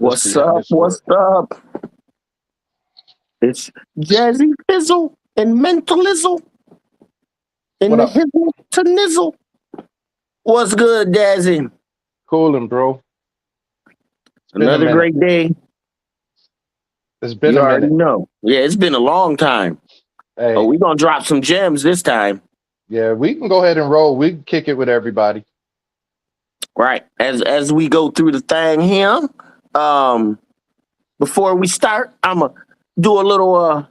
Let's What's see how up? this What's works. up? It's Jazzy Fizzle and Mentalizzle and What the up? Hizzle to Nizzle. What's good, Jazzy? Coolin', bro. It's been a Another minute. great day. It's been You a already minute. know. Yeah, it's been a long time. But Hey, we're going to drop some gems this time. yeah, we can go ahead and roll. We can kick it with everybody. Right. As we go through the thing here, um, before we start, I'm going to do a little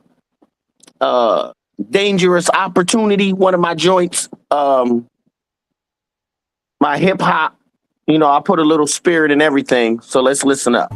dangerous opportunity. One of my joints, my hip hop. You know, I put a little spirit in everything. So let's listen up.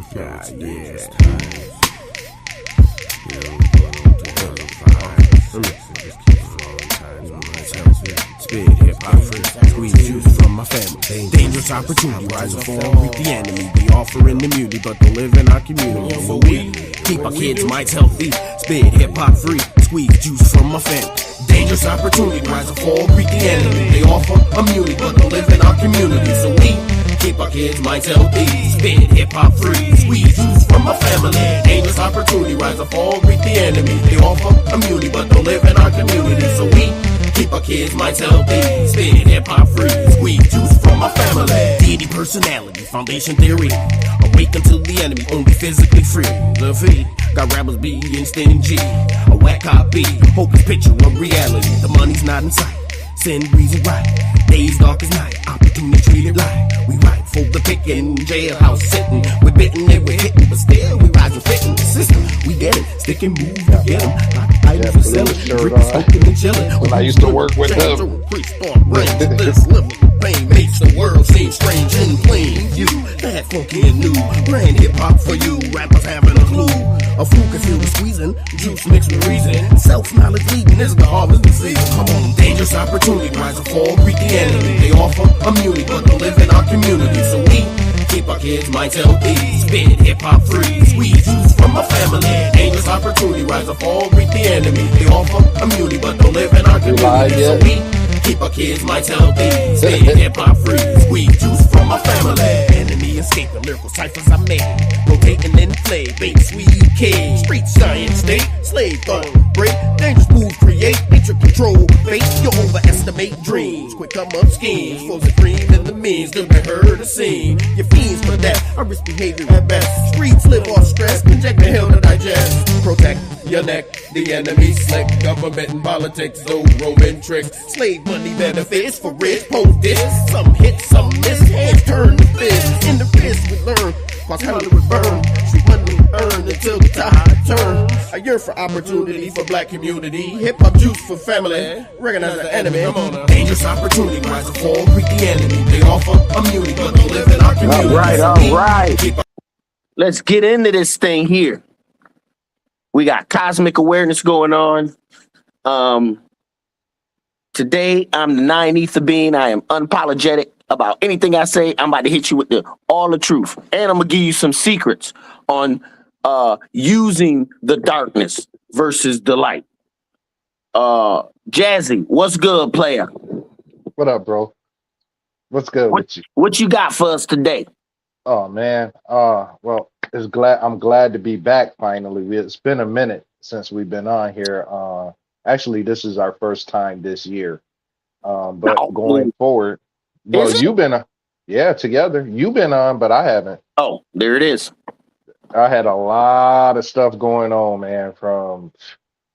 Spit hip hop free, squeeze juice from my family. Dangerous opportunity, rise and fall, greet the enemy. We offering immunity, but don't live in our community. So we keep our kids' minds healthy. Spit hip hop free, squeeze juice from my family. Dangerous opportunity, rise and fall, greet the enemy. They offer immunity, but don't live in our community. So we keep our kids' minds healthy. Spit hip hop free, squeeze juice from my family. Dangerous opportunity, rise and fall, greet the enemy. They offer immunity, but don't live in our community. So we keep our kids' minds healthy. Spit hip hop free. Squeeze juice from my family. Deity personality. Foundation theory. Awaken to the enemy. Only physically free. Love feed. Got rappers being stingy. A whack copy. Hopeless picture of reality. The money's not in sight. Sin reason why. Days dark as night. Opportunity treated like. We ride for the picking. Jailhouse sitting. We're bitten and we're hitting. But still we rise and fit in the system. We get it. Stick and move. We get them. Yeah, put a little shirt on. When I used to work with them. This level of pain makes the world seem strange and plain. You, that funky and new. Brand hip hop for you. Rappers having a clue. A fool can feel the squeezing. Juice mixed with reason. Self-knowledge leading is the harvest disease. Come on, dangerous opportunity. Rise and fall, greet the enemy. They offer immunity, but don't live in our community. So we keep our kids' minds healthy. Spit hip hop free. Squeeze juice from my family. Dangerous opportunity. Rise and fall, greet the enemy. They offer immunity, but don't live in our community. So we keep our kids' minds healthy. Spit hip hop free. Squeeze juice from my family. Enemy escaping lyrical ciphers I made. Rotating in play. Bait sweet kids. Street science state. Slave thought. Break. Dangerous move create. Nature control. Fate. You overestimate dreams. Quick come up schemes. Flows of cream in the means. Still be heard or seen. Your fiends for that. I risk behavior at best. Streets live off stress. Inject the hell to digest. Protect your neck. The enemy slick. Government and politics. Those Roman tricks. Slave money benefits for rich. Post this. Some hit, some miss. Hands turn to fist. In the fist we learn. Cause Hollywood burn. Street money earned until the tide turn. A year for opportunity for black community. Hip hop juice for family. Recognize the enemy. Come on now. Dangerous opportunity. Rise and fall. Greet the enemy. They offer immunity, but don't live in our community. All right. Let's get into this thing here. We got cosmic awareness going on. Today, I'm the 9 ether being. I am unapologetic about anything I say. I'm about to hit you with all the truth. And I'm going to give you some secrets on using the darkness versus the light. Jazzy, what's good, player? What up, bro? What's good with you? What you got for us today? Oh man. Well, I'm glad to be back finally. It's been a minute since we've been on here. Actually, this is our first time this year. But going forward, well, you've been together. You've been on, but I haven't. Oh, there it is. I had a lot of stuff going on, man, from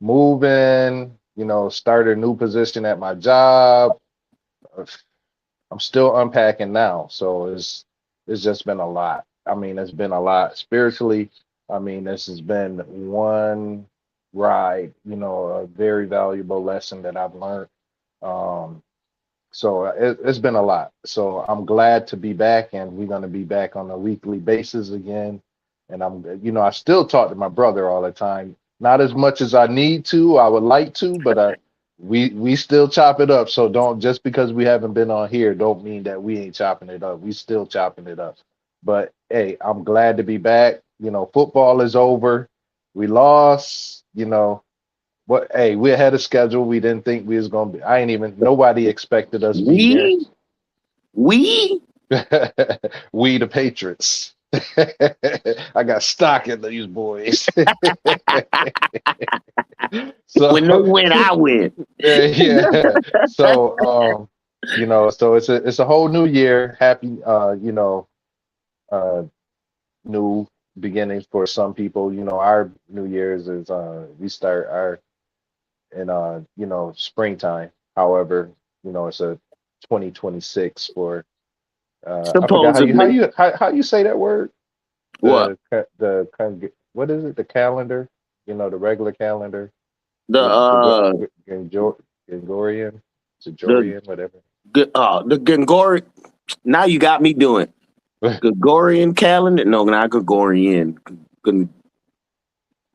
moving, started a new position at my job. I'm still unpacking now, so it's just been a lot. I mean, it's been a lot spiritually. I mean, this has been one ride, a very valuable lesson that I've learned. So it's been a lot. So I'm glad to be back, and we're going to be back on a weekly basis again. And I still talk to my brother all the time. Not as much as I need to, I would like to, but we still chop it up. So don't, just because we haven't been on here, don't mean that we ain't chopping it up. We still chopping it up. But hey, I'm glad to be back. Football is over. We lost, But hey, we're ahead of schedule. We didn't think we was gonna be. Nobody expected us to be We there. We the Patriots. I got stock in these boys. So When they win, I win. yeah. So so it's a whole new year. Happy uh new beginnings for some people. Our New Year's is we start our in springtime. However, it's a 2026 for I forgot Supposedly. how you say that word. What? What is it? The calendar, the regular calendar, The Gregorian, the Gregorian, whatever. the Gregorian. Now you got me doing Gregorian calendar. No, not Gregorian.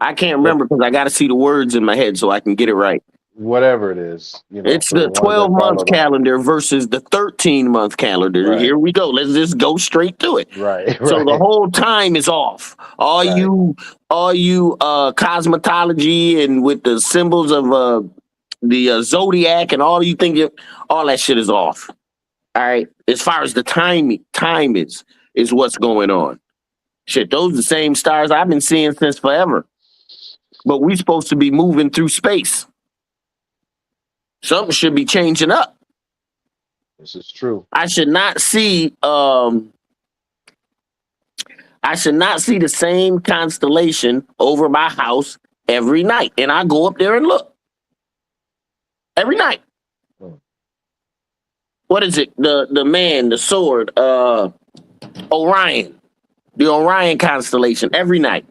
I can't remember because I got to see the words in my head so I can get it right. Whatever it is, It's for the the ones that 12-month follow them. calendar versus the 13-month calendar. Right. Here we go. Let's just go straight to it. Right, So the right, whole time is off. All right. you cosmetology and with the symbols of the zodiac and all you think all that shit is off. All right. As far as the time is what's going on. Shit, those are the same stars I've been seeing since forever. But we supposed to be moving through space. Something should be changing up. This is true. I should not see the same constellation over my house every night. And I go up there and look. Every night. Hmm. What is it? The man, the sword, Orion. The Orion constellation every night.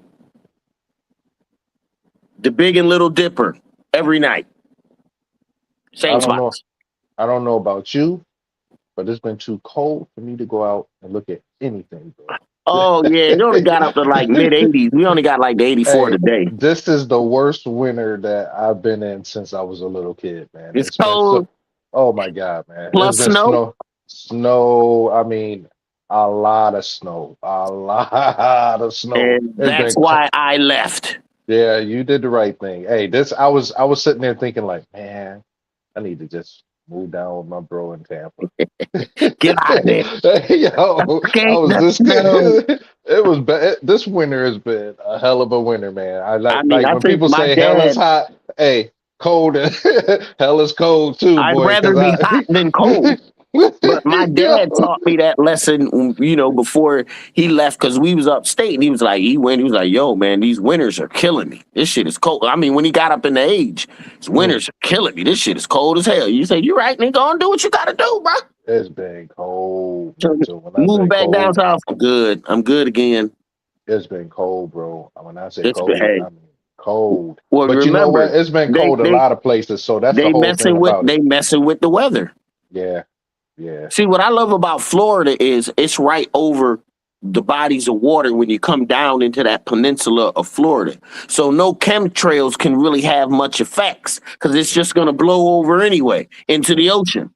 The Big and Little Dipper every night. Same spots. I don't know about you, but it's been too cold for me to go out and look at anything, bro. Oh yeah, it only got up to like mid-80s. We only got like the 84 today. This is the worst winter that I've been in since I was a little kid, man. It's cold. Oh my God, man. Plus It's been snow. Snow. I mean, a lot of snow. A lot of snow. And that's why I left. Yeah, you did the right thing. Hey, I was sitting there thinking like, man, I need to just move down with my bro in Tampa. Get out of there. Yo, I was this kid. It was bad. This winter has been a hell of a winter, man. I when people say hell is hot, hey, cold. Hell is cold too. I'd boy, rather be hot than cold. But my dad taught me that lesson, before he left, because we was upstate, and he was like, yo, man, these winters are killing me. This shit is cold. I mean, when he got up in the age, these winters are killing me. This shit is cold as hell. You say, you're right, nigga, go and do what you gotta do, bro. It's been cold. Move back down south. I'm good again. It's been cold, bro. When I say It's cold, I mean cold. Well, but remember, you know what? It's been cold a lot of places, so that's the whole thing about it. They messing with the weather. Yeah. Yeah. See, what I love about Florida is it's right over the bodies of water when you come down into that peninsula of Florida. So no chemtrails can really have much effects because it's just going to blow over anyway into the ocean.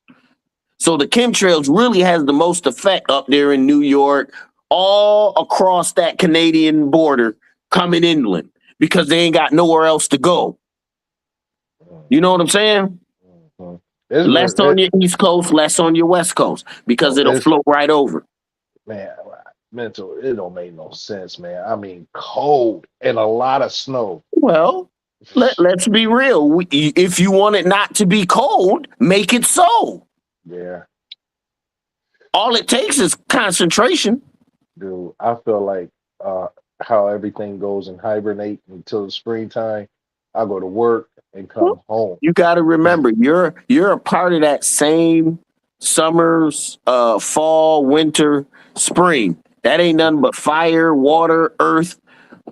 So the chemtrails really has the most effect up there in New York, all across that Canadian border coming inland because they ain't got nowhere else to go. You know what I'm saying? Mm-hmm. Less on your East Coast, less on your West Coast, because it'll float right over. Man, mental, it don't make no sense, man. I mean, cold and a lot of snow. Well, let's be real. If you want it not to be cold, make it so. Yeah. All it takes is concentration. Dude, I feel like how everything goes and hibernate until the springtime. I go to work and come home. You got to remember, you're a part of that same summer's, fall, winter, spring. That ain't nothing but fire, water, earth,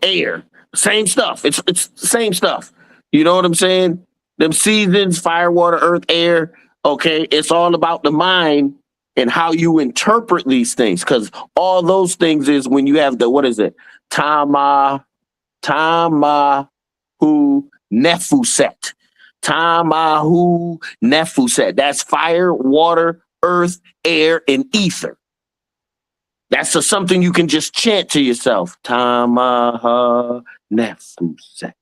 air. Same stuff. It's the same stuff. You know what I'm saying? Them seasons, fire, water, earth, air. Okay, it's all about the mind and how you interpret these things. Because all those things is when you have Tamahu Nefuset. Tamahu Nefuset. That's fire, water, earth, air, and ether. That's something you can just chant to yourself. Tamaha Nefuset.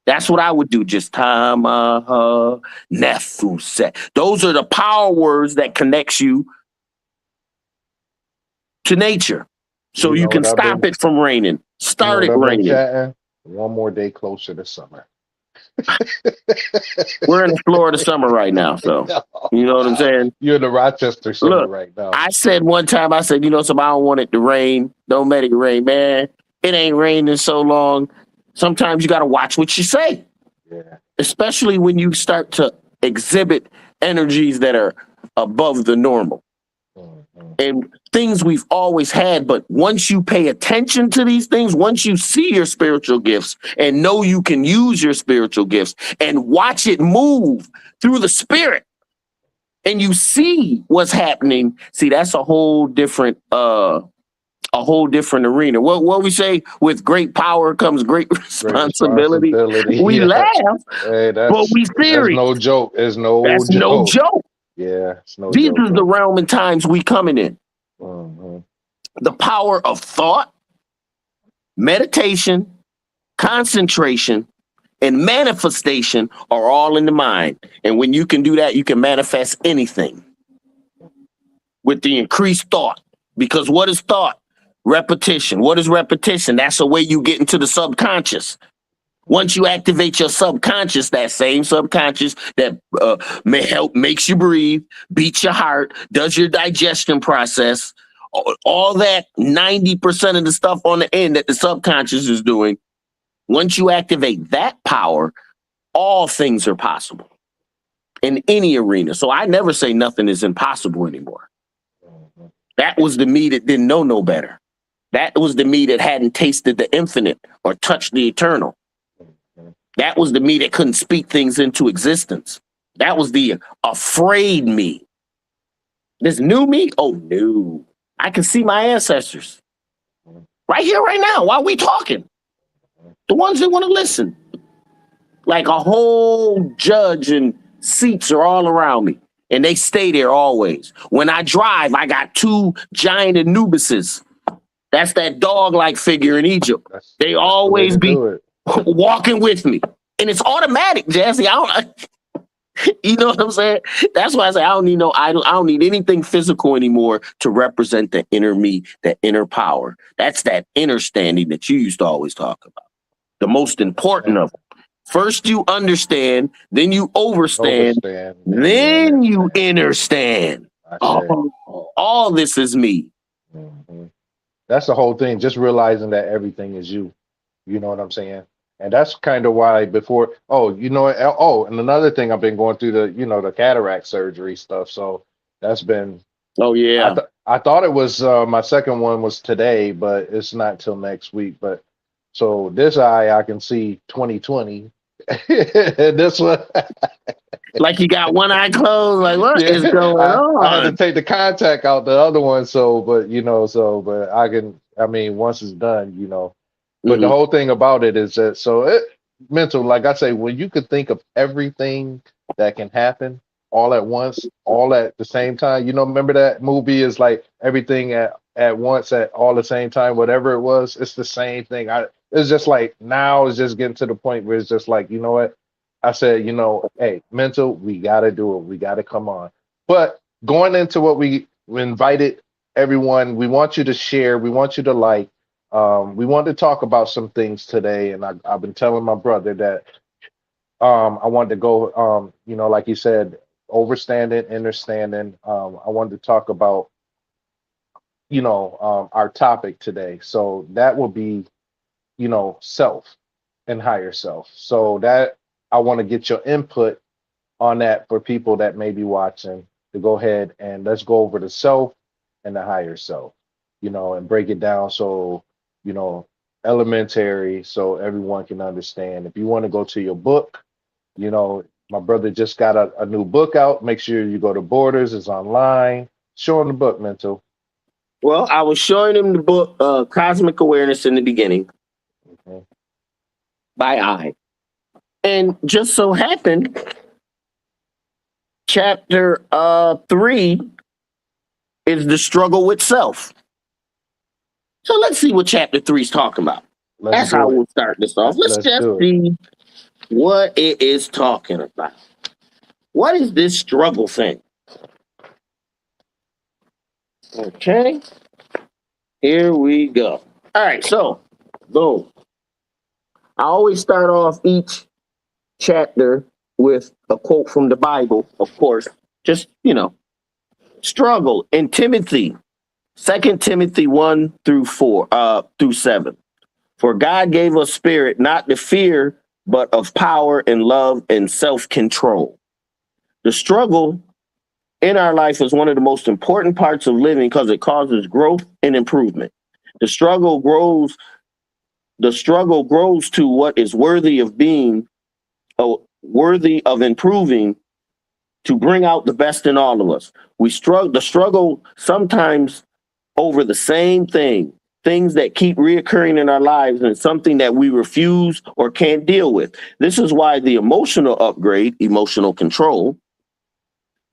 That's what I would do. Just Tamaha Nefuset. Those are the power words that connects you to nature. so You you know can what I've stop been, it from raining. you know Start what it I've been raining. chatting? One more day closer to summer. We're in the Florida summer right now, so Oh, you know what I'm wow. saying? You're in the Rochester summer Look, right now. I said one time, I said, you know, something, I don't want it to rain. Don't let it rain, man. It ain't raining so long. Sometimes you got to watch what you say, Yeah. especially when you start to exhibit energies that are above the normal Mhm. and things we've always had. But once you pay attention to these things, once you see your spiritual gifts and know you can use your spiritual gifts and watch it move through the spirit, and you see what's happening, see, that's a whole different arena. What we say, with great power comes great Great responsibility. responsibility. We Yeah. laugh, Hey, but we that's serious. no joke. It's no That's no joke. joke. Yeah, it's no These joke, is the bro. realm and times we coming in. Hmm. The power of thought, meditation, concentration, and manifestation are all in the mind. And when you can do that, you can manifest anything with the increased thought. Because what is thought? Repetition. What is repetition? That's the way you get into the subconscious. Once you activate your subconscious, that same subconscious that makes you breathe, beats your heart, does your digestion process, all that 90% of the stuff on the end that the subconscious is doing. Once you activate that power, all things are possible in any arena. So I never say nothing is impossible anymore. That was the me that didn't know no better. That was the me that hadn't tasted the infinite or touched the eternal. That was the me that couldn't speak things into existence. That was the afraid me. This new me? Oh, no. I can see my ancestors right here, right now, while we talking. The ones that want to listen. Like a whole judge and seats are all around me. And they stay there always. When I drive, I got two giant Anubises. That's that dog-like figure in Egypt. They That's the way always to be do it. walking with me. And it's automatic, Jazzy. You know what I'm saying? That's why I say I don't need no idol. I don't need anything physical anymore to represent the inner me, the inner power. That's that inner standing that you used to always talk about. The most important of them. First you understand, then you overstand, Overstand. then you understand. Oh, all this is me. Hmm. That's the whole thing. Just realizing that everything is you. You know what I'm saying? And that's kind of why before, and another thing, I've been going through the cataract surgery stuff. So that's been, Oh yeah. I thought it was, my second one was today, but it's not till next week. But so this eye, I can see 2020. This one, Like you got one eye closed. Like what is yeah, going I had to on? take the contact out the other one. But I can, I mean, once it's done, but the Mhm. whole thing about it is that mental, like I say, when you could think of everything that can happen all at once, all at the same time. Remember that movie is like everything at once at all the same time, whatever it was, it's the same thing. It's just like now it's just getting to the point where it's just like, you know what? I said, hey, mental, we gotta do it. We gotta come on. But going into what we invited everyone, we want you to share, we want you to like. We wanted to talk about some things today, and I've been telling my brother that I wanted to go, like you said, overstanding, understanding. I wanted to talk about, our topic today. So that will be, self and higher self. So that I want to get your input on that for people that may be watching to go ahead and let's go over the self and the higher self, and break it down so, you know, elementary so everyone can understand. If you want to go to your book, my brother just got a new book out. Make sure you go to Borders, it's online. Show him the book, Mental. Well, I was showing him the book Cosmic Awareness in the beginning Okay. by I. And just so happened, chapter 3 is the struggle with self. So let's see what chapter 3 is talking about. Let's That's do how it. we'll start this off. Let's Let's just do it. see what it is talking about. What is this struggle thing? Okay. Here we go. All right, so boom. I always start off each chapter with a quote from the Bible, of course. Just, struggle in Timothy, 2 Timothy 1 through 7. For God gave us spirit not to fear, but of power and love and self-control. The struggle in our life is one of the most important parts of living because it causes growth and improvement. The struggle grows to what is worthy of being, worthy of improving, to bring out the best in all of us. The struggle sometimes over the same things that keep reoccurring in our lives, and something that we refuse or can't deal with. This is why the emotional upgrade, emotional control,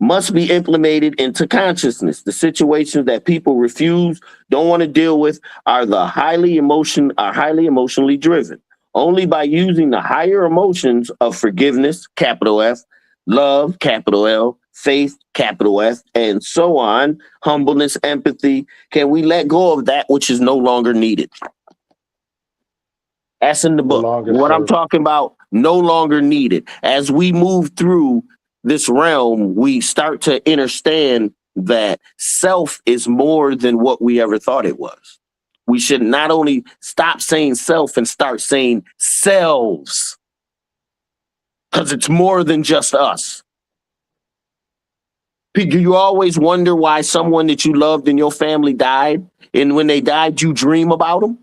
must be implemented into consciousness. The situations that people refuse, don't want to deal with, are highly emotionally driven. Only by using the higher emotions of forgiveness, capital F, love, capital L, faith, capital F, and so on, humbleness, empathy, can we let go of that which is no longer needed. That's in the book. What I'm talking about, no longer needed. As we move through this realm, we start to understand that self is more than what we ever thought it was. We should not only stop saying self and start saying selves, because it's more than just us. Do you always wonder why someone that you loved in your family died? And when they died, you dream about them?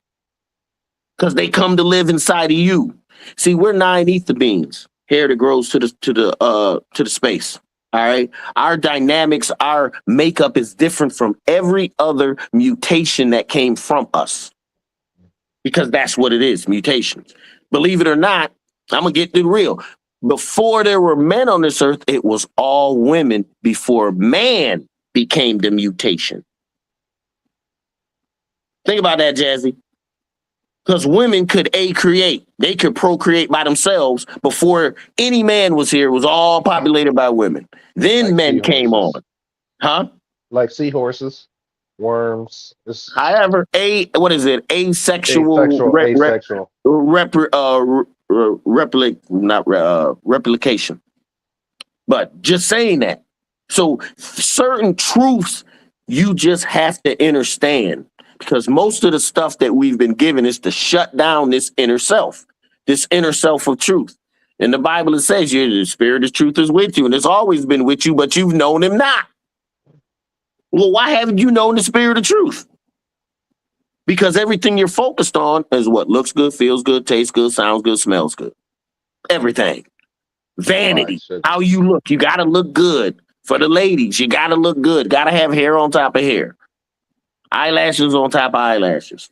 Because they come to live inside of you. See, we're 9 ether beings, hair that grows to the space. All right. Our dynamics, our makeup is different from every other mutation that came from us. Because that's what it is, mutations. Believe it or not, I'm gonna get real. Before there were men on this earth, it was all women before man became the mutation. Think about that, Jazzy. Because women could create. They could procreate by themselves before any man was here. It was all populated by women. Then like men came on. Huh? Like seahorses, worms. However, asexual. Asexual. Replication. But just saying that. So certain truths you just have to understand, because most of the stuff that we've been given is to shut down this inner self of truth. In the Bible, it says the spirit of truth is with you, and it's always been with you, but you've known him not. Well, why haven't you known the spirit of truth? Because everything you're focused on is what looks good, feels good, tastes good, sounds good, smells good. Everything. Vanity. How you look. You got to look good. For the ladies, you got to look good. Got to have hair on top of hair. Eyelashes on top of eyelashes.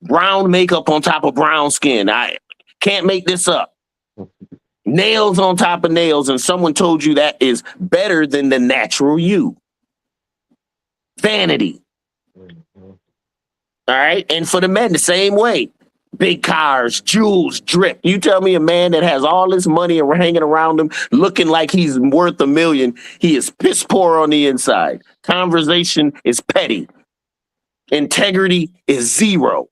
Brown makeup on top of brown skin. I can't make this up. Nails on top of nails, and someone told you that is better than the natural you. Vanity. All right. And for the men, the same way. Big cars, jewels, drip. You tell me a man that has all this money and we're hanging around him looking like he's worth $1 million. He is piss poor on the inside. Conversation is petty. Integrity is zero.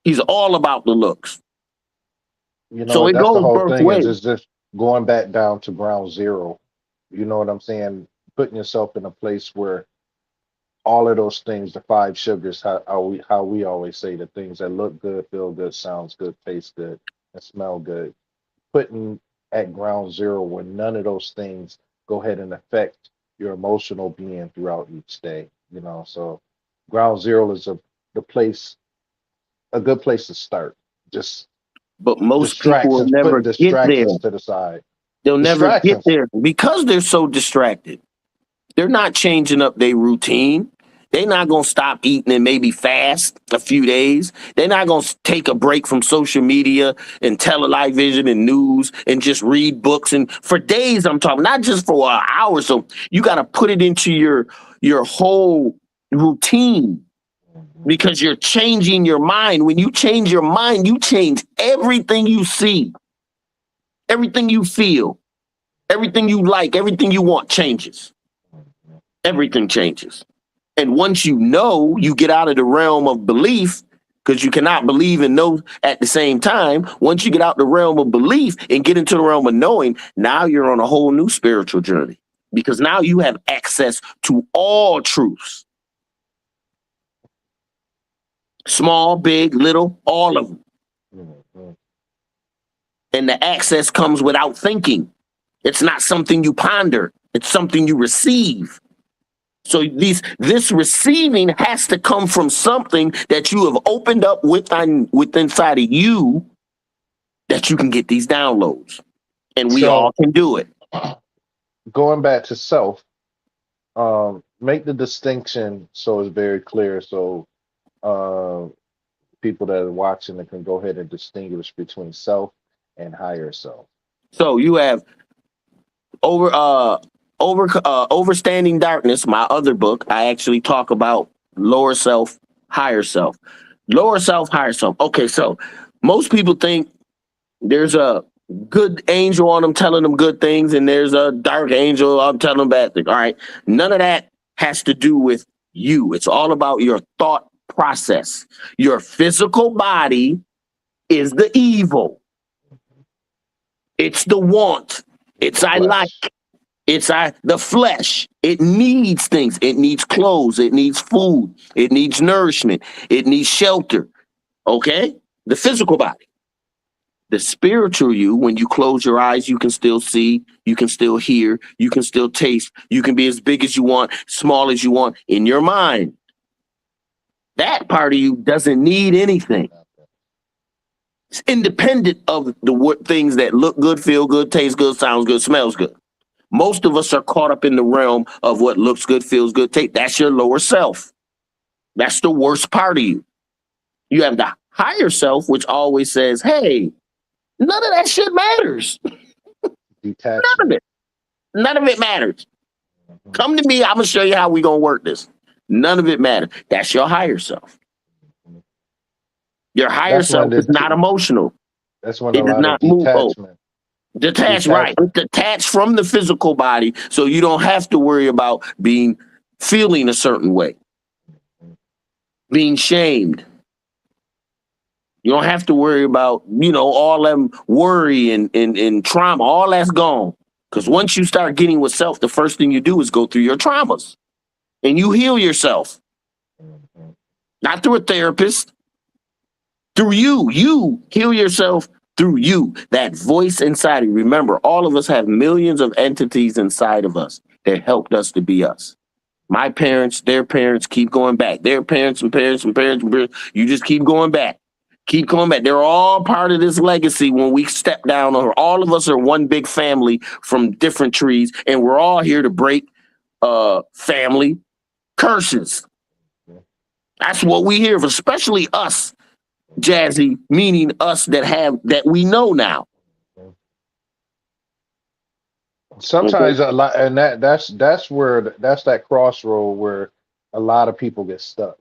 He's all about the looks. So it that's goes the whole both thing ways. is just going back down to ground zero. You know what I'm saying? Putting yourself in a place where all of those things, the 5 sugars, how we always say, the things that look good, feel good, sounds good, taste good, and smell good. Putting at ground zero where none of those things go ahead and affect your emotional being throughout each day. So ground zero is a good place to start. But most people will never get there. To the side. They'll never get there because they're so distracted. They're not changing up their routine. They're not going to stop eating and maybe fast a few days. They're not going to take a break from social media and television and news and just read books. And for days, I'm talking, not just for an hour. So you got to put it into your whole routine, because you're changing your mind. When you change your mind, you change everything you see, everything you feel, everything you like, everything you want changes. Everything changes. And once you know, you get out of the realm of belief, because you cannot believe and know at the same time. Once you get out the realm of belief and get into the realm of knowing, now you're on a whole new spiritual journey, because now you have access to all truths. Small, big, little, all of them. Mm-hmm. And the access comes without thinking. It's not something you ponder. It's something you receive. So this receiving has to come from something that you have opened up within inside of you, that you can get these downloads. And we all can do it. Going back to self, make the distinction so it's very clear, so people that are watching can go ahead and distinguish between self and higher self. So you have Overstanding Darkness, my other book. I actually talk about lower self, higher self. Lower self, higher self. Okay, so most people think there's a good angel on them telling them good things, and there's a dark angel I'm telling them bad things. All right, none of that has to do with you. It's all about your thought process. Your physical body is the evil. It's the want. It's I like. It's the flesh. It needs things. It needs clothes. It needs food. It needs nourishment. It needs shelter. Okay? The physical body. The spiritual you, when you close your eyes, you can still see, you can still hear, you can still taste, you can be as big as you want, small as you want in your mind. That part of you doesn't need anything. It's independent of the things that look good, feel good, taste good, sounds good, smells good. Most of us are caught up in the realm of what looks good, feels good, that's your lower self. That's the worst part of you. You have the higher self, which always says, hey, none of that shit matters. None of it. None of it matters. Mm-hmm. Come to me, I'm going to show you how we're going to work this. None of it matters. That's your higher self. Your higher self is not emotional. That's when it does not move. Detached, right. Detached from the physical body, so you don't have to worry about feeling a certain way, being shamed. You don't have to worry about, all them worry and trauma. All that's gone. Because once you start getting with self, the first thing you do is go through your traumas. And you heal yourself. Not through a therapist. Through you. You heal yourself through you. That voice inside of you. Remember, all of us have millions of entities inside of us that helped us to be us. My parents, their parents, keep going back. Their parents and parents and parents and parents. You just keep going back. Keep going back. They're all part of this legacy. When we step down, all of us are one big family from different trees, and we're all here to break family curses. That's what we hear, especially us, Jazzy, meaning us that we know now. Sometimes a lot, and that's that crossroad where a lot of people get stuck.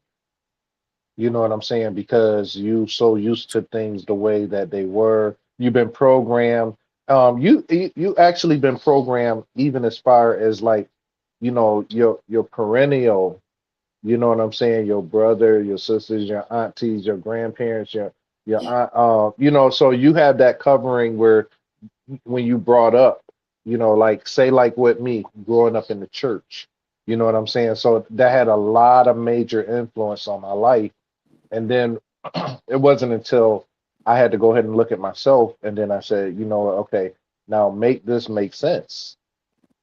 You know what I'm saying? Because you so used to things the way that they were. You've been programmed. You actually been programmed even as far as like, your perennial, you know what I'm saying? Your brother, your sisters, your aunties, your grandparents, your aunt, so you have that covering where when you brought up, like say like with me growing up in the church, you know what I'm saying? So that had a lot of major influence on my life. And then it wasn't until I had to go ahead and look at myself. And then I said, okay, now make this make sense.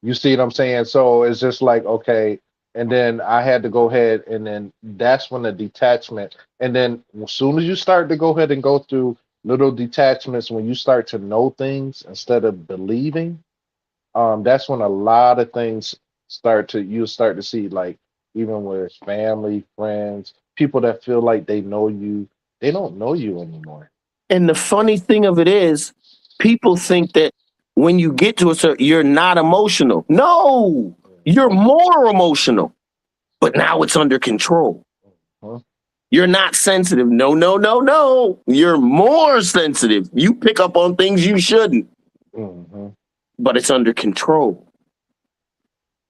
You see what I'm saying? So it's just like, okay. And then I had to go ahead, and then that's when the detachment. And then as soon as you start to go ahead and go through little detachments, when you start to know things instead of believing, that's when a lot of things you start to see, like even with family, friends, people that feel like they know you, they don't know you anymore. And the funny thing of it is, people think that when you get to a certain, you're not emotional. No, you're more emotional, but now it's under control. Huh? You're not sensitive. No. You're more sensitive. You pick up on things you shouldn't, but it's under control.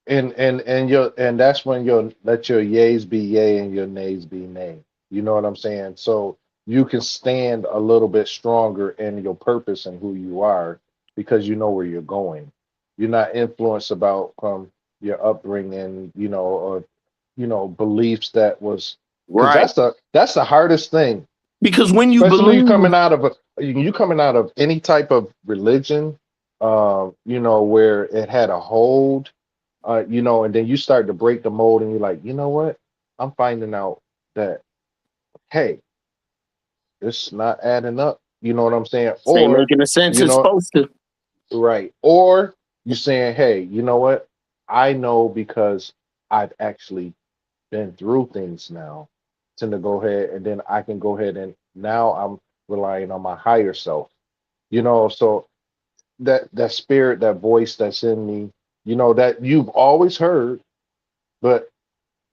and that's when you'll let your yays be yay and your nays be nay. You know what I'm saying? So you can stand a little bit stronger in your purpose and who you are because you know where you're going. You're not influenced about from your upbringing, or beliefs that was because Right. that's the hardest thing, Because when you especially believe, you coming out of any type of religion, where it had a hold, and then you start to break the mold, and you're like, you know what? I'm finding out that hey, it's not adding up. You know what I'm saying? this ain't Or making a sense. you It's know, supposed to. right? Or you saying, hey, you know what? I know because I've actually been through things now to go ahead, and then I can go ahead and now I'm relying on my higher self. So that spirit, that voice that's in me, that you've always heard, but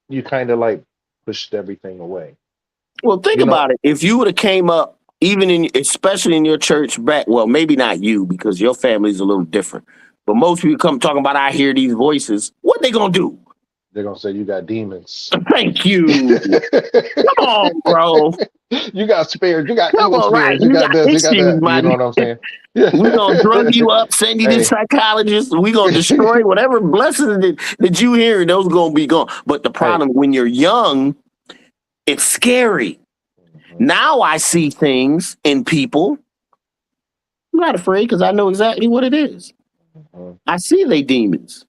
you kind of like pushed everything away. Well, think You know, about it. If you would have came up, even in, especially in your church back, well, maybe not you because your family's a little different. But most people come talking about, I hear these voices. What they gonna do? they're gonna say you got demons. Thank you. Come on, bro. You got spirits, you got Come evil on, right? spirits, you You got got this, you got issues, that. my You know what I'm saying? Yeah. We gonna drug you up, send you to the Hey. psychologist. We gonna destroy whatever blessings that you hear. Those gonna be gone. But the Hey. problem when you're young, it's scary. Mhm, Now I see things in people. I'm not afraid because I know exactly what it is. mhm. I see they demons.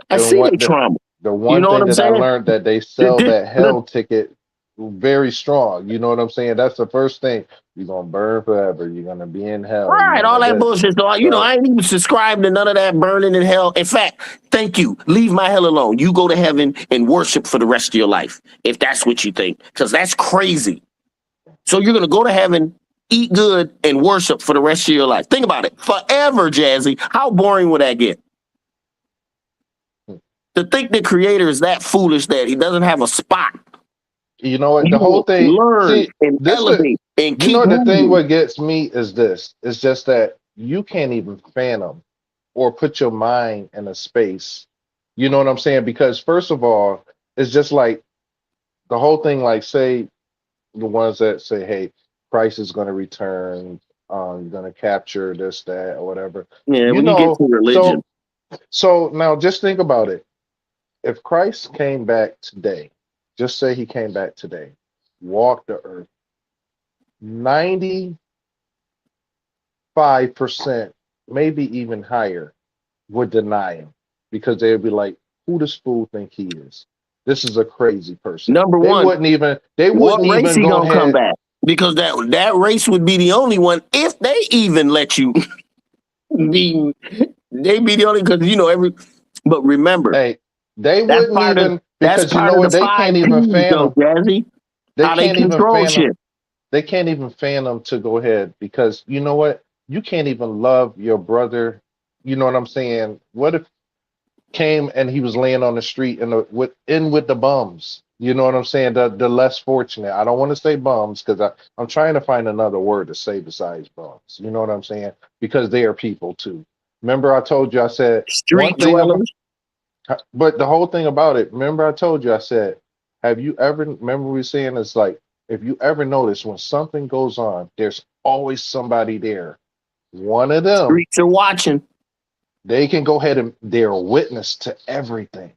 I And see they what trauma. the You one know what thing I'm that I saying? learned that they The, sell the, that the, hell ticket very strong. You know what I'm saying? That's the first thing. You're gonna burn forever. You're gonna be in hell. You're right, all gonna that this. bullshit. So, So I ain't even subscribed to none of that burning in hell. In fact, thank you. Leave my hell alone. You go to heaven and worship for the rest of your life, if that's what you think, because that's crazy. So you're gonna go to heaven, eat good, and worship for the rest of your life. Think about it, forever, Jazzy. How boring would that get? To think the creator is that foolish that he doesn't have a spot. you know what? The You whole will thing. learn See, and this is elevate and you know keep what the thing moving. what gets me is this. It's just that you can't even fathom or put your mind in a space. You know what I'm saying? Because first of all, it's just like the whole thing. Like, say the ones that say, "Hey, Christ is going to return. Going to capture this, that, or whatever." Yeah, You when you get know. to religion, So now just think about it. If Christ came back today, just say he came back today, walked the earth, 95%, maybe even higher, would deny him because they'd be like, who does fool think he is? This is a crazy person. number They one, wouldn't even they what wouldn't race even he go gonna come ahead. back? Because that race would be the only one if they even let you be. They be the only because every. But remember, Hey, they that's wouldn't part of even that's because you part know of the what? They five can't even P's though, fathom. Jazzy. They How they can't even control fathom. shit. They can't even fathom to go ahead because you know what? You can't even love your brother. You know what I'm saying? What if came and he was laying on the street with the bums? You know what I'm saying? The less fortunate. I don't want to say bums because I'm trying to find another word to say besides bums. You know what I'm saying? Because they are people too. Remember I told you I said one Street thing about dwellers. but the whole thing about it, remember I told you I said, have you ever remember we were saying it's like if you ever notice when something goes on, there's always somebody there. One of them, Streets are watching. they can go ahead and they're a witness to everything.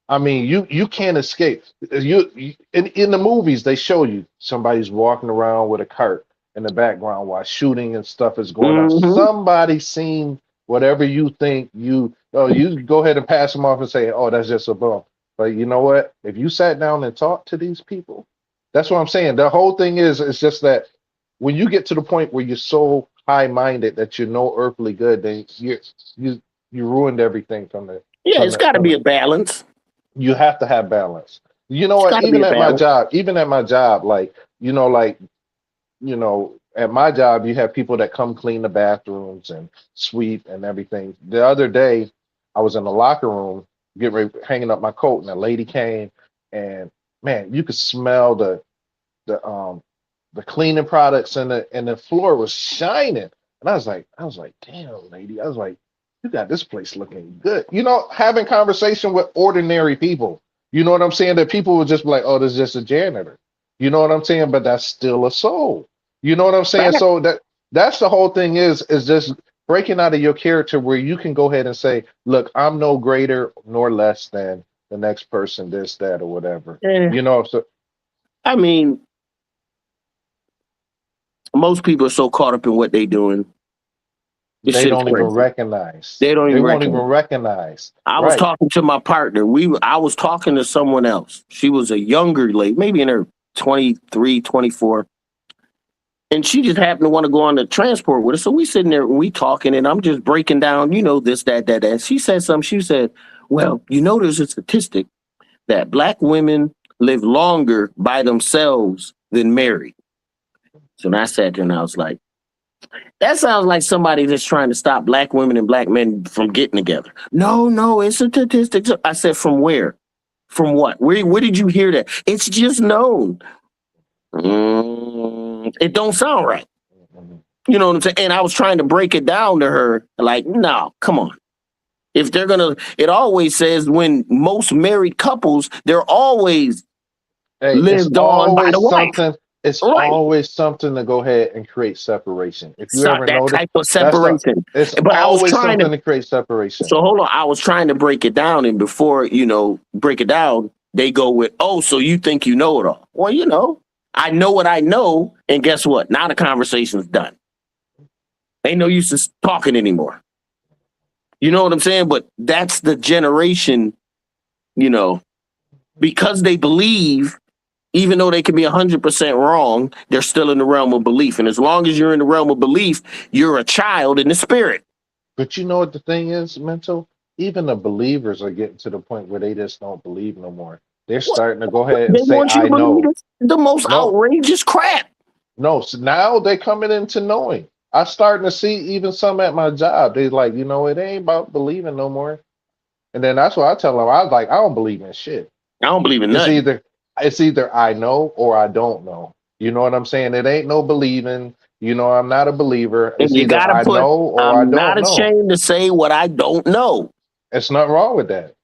I mean, you can't escape. In the movies they show you somebody's walking around with a cart in the background while shooting and stuff is going on. Mm-hmm. Somebody seen whatever you think you go ahead and pass them off and say, "Oh, that's just a bump." But you know what? If you sat down and talked to these people, that's what I'm saying. The whole thing is it's just that when you get to the point where you're so high-minded that you know earthly good, then you you ruined everything Yeah, from it's the got to from be the a balance. you have to have balance. You know It's what? got to be a balance. Even at my job, at my job, you have people that come clean the bathrooms and sweep and everything. The other day, I was in the locker room, getting ready, hanging up my coat, and a lady came, and man, you could smell the the cleaning products, and the floor was shining. And I was like, damn, lady. I was like, you got this place looking good. You know, having conversation with ordinary people. You know what I'm saying? That people would just be like, oh, this is just a janitor. You know what I'm saying? But that's still a soul. You know what I'm saying? So that's the whole thing is just breaking out of your character where you can go ahead and say, look, I'm no greater nor less than the next person, this, that, or whatever. Eh, You know, so I mean, most people are so caught up in what they doing. This they shit's don't even crazy. recognize. They don't They even won't even recognize. recognize. I was Right. talking to my partner. I was talking to someone else. She was a younger lady, maybe in her 23, 24. And she just happened to want to go on the transport with us. So we sitting there and we talking, and I'm just breaking down, this, that. She said something. She said, well, there's a statistic that black women live longer by themselves than married. So then I sat there and I was like, that sounds like somebody that's trying to stop black women and black men from getting together. No, it's a statistic. I said, from where? From what? Where did you hear that? It's just known. It don't sound right. You know what I'm saying? And I was trying to break it down to her, like, no, come on. If they're it always says when most married couples, they're always Hey, lived on by the wife. It's Right. always something to go ahead and create separation. If you ever That notice, type of separation. it's But I was always trying something to create separation. So hold on, I was trying to break it down, and before break it down, they go with, "Oh, so you think you know it all?" Well, I know what I know, and guess what? Now the conversation's done. Ain't no use of talking anymore. You know what I'm saying? But that's the generation, because they believe, even though they can be 100% wrong, they're still in the realm of belief. And as long as you're in the realm of belief, you're a child in the spirit. But you know what the thing is, mental? Even the believers are getting to the point where they just don't believe no more. They're starting to go ahead and They say, want you I to believe know. it's the most No, outrageous crap. no. So now they're coming into knowing. I'm starting to see even some at my job. They like, it ain't about believing no more. And then that's what I tell them. I was like, I don't believe in shit. I don't believe in It's nothing. either I know or I don't know. You know what I'm saying? It ain't no believing. I'm not a believer. And It's you either gotta I put, know or I I'm not don't know. ashamed to say what I don't know. It's nothing wrong with that.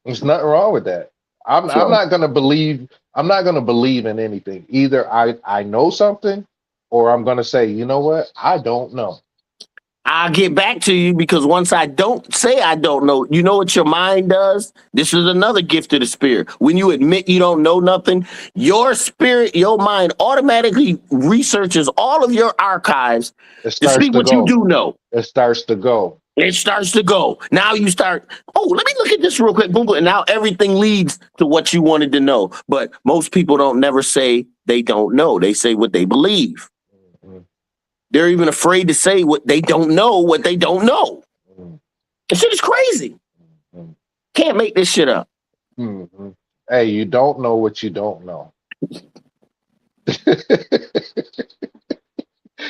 There's nothing wrong with that. I'm So not gonna believe. I'm not gonna believe in anything. Either I know something, or I'm gonna say, you know what? I don't know. I'll get back to you, because once I don't say I don't know, you know what your mind does? This is another gift of the spirit. When you admit you don't know nothing, your spirit, your mind automatically researches all of your archives It to starts see to what you go. do know. It starts to go. It starts to go. Now you start, let me look at this real quick. Boom, boom. And now everything leads to what you wanted to know. But most people don't never say they don't know. They say what they believe. Mhm, They're even afraid to say what they don't know, what they don't know. mhm, This shit is crazy. mhm, Can't make this shit up. mhm. Hey, you don't know what you don't know.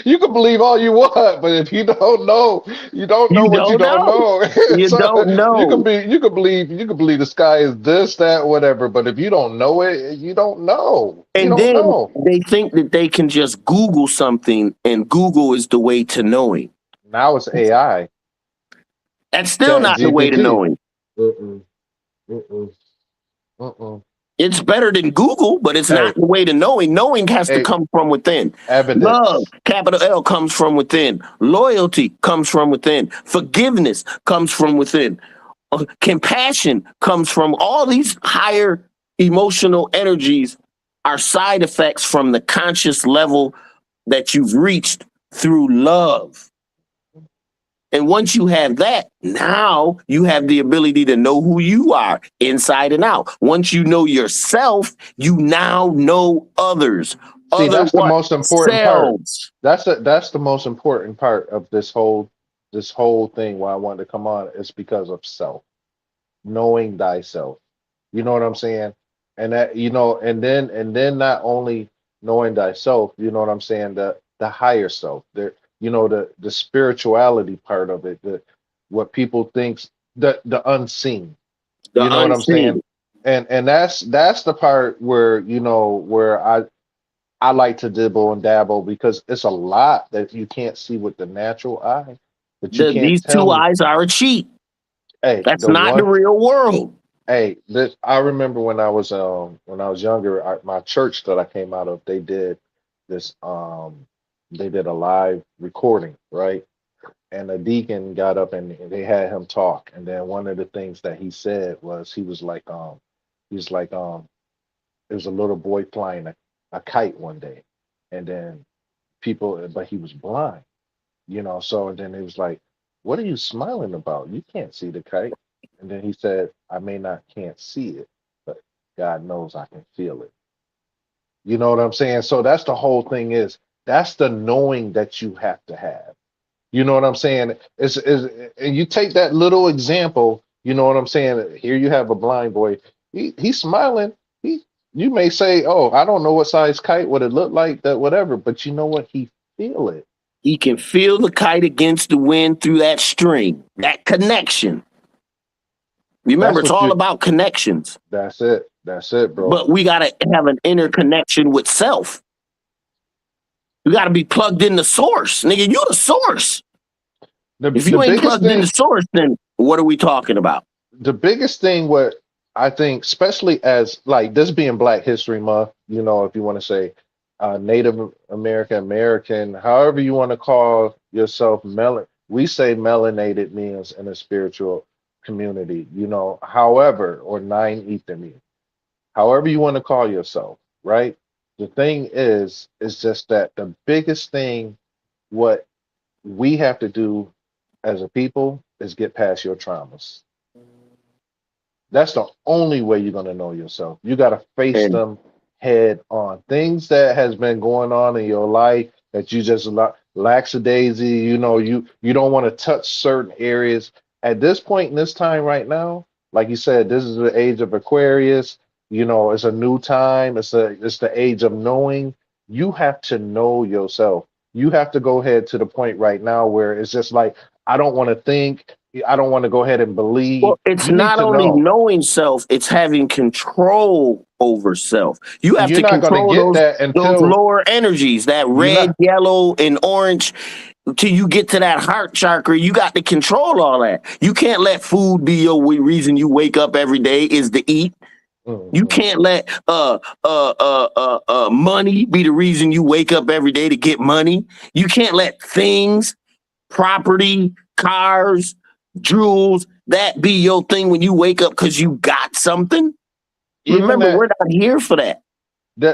You can believe all you want, but if you don't know, you don't know You what you don't don't know. know. You So don't know. you can believe the sky is this, that, whatever. But if you don't know it, you don't know. You And don't then know. they think that they can just Google something, and Google is the way to knowing. Now it's AI, That's still Chat not the way to GPT. knowing. Mm-mm, mm-mm, mm-mm. It's better than Google, but it's Hey, not the way to knowing. Knowing has to hey, come from within. Love, evidence. capital L, comes from within. Loyalty comes from within. Forgiveness comes from within. Compassion comes from all these higher emotional energies, are side effects from the conscious level that you've reached through love. And once you have that, now you have the ability to know who you are inside and out. Once you know yourself, you now know others. See, Other that's the what? most important part. Selves. That's the most important part of this whole thing. Why I wanted to come on is because of self, knowing thyself. You know what I'm saying? And that and then not only knowing thyself, you know what I'm saying, the higher self, the spirituality part of it, the what people thinks, the unseen. The You know what I'm saying? unseen. And that's the part where where I like to dibble and dabble because it's a lot that you can't see with the natural eye. but you can't These tell two me. eyes are a cheat. Hey, That's the not the one. real world. Hey, this I remember when I was younger, my church that I came out of, this they did a live recording, right? And the deacon got up and they had him talk. And then one of the things that he said was he was like, there was a little boy flying a kite one day, and then but he was blind, so and then he was like, "What are you smiling about? You can't see the kite." And then he said, "I may not can't see it, but God knows I can feel it." You know what I'm saying? So that's the whole thing that's the knowing that you have to have. You know what I'm saying? And you take that little example, you know what I'm saying? Here you have a blind boy. He's smiling. He you may say, "Oh, I don't know what size kite would it look like, that whatever," but you know what? He feel it. He can feel the kite against the wind through that string, that connection. Remember, That's it's what all you about connections. that's it. That's it, bro. But we got to have an interconnection with self. You got to be plugged in the source. Nigga, you the source. If The you ain't biggest plugged in the thing source, then what are we talking about? the biggest thing what I think, especially as like this being Black History Month, if you want to say Native American, however you want to call yourself, we say melanated means in a spiritual community, however, or nine ethemy, however you want to call yourself, right? The thing is just that the biggest thing, what we have to do as a people is get past your traumas. That's the only way you're going to know yourself. You got to face And them head on. Things that has been going on in your life that you just lackadaisy, you don't want to touch certain areas. At this point in this time right now, like you said, this is the age of Aquarius. It's a new time. It's the age of knowing. You have to know yourself. You have to go ahead to the point right now where it's just like, I don't want to think. I don't want to go ahead and believe. well, it's You need not to only know. knowing self, it's having control over self. You have You're to not going to control get that those until lower energies, that you're red, not. yellow, and orange, till you get to that heart chakra. You got to control all that. You can't let food be your reason you wake up every day is to eat. You Mhm. can't let money be the reason you wake up every day to get money. You can't let things, property, cars, jewels, that be your thing when you wake up because you got something. Even Remember, we're not here for that.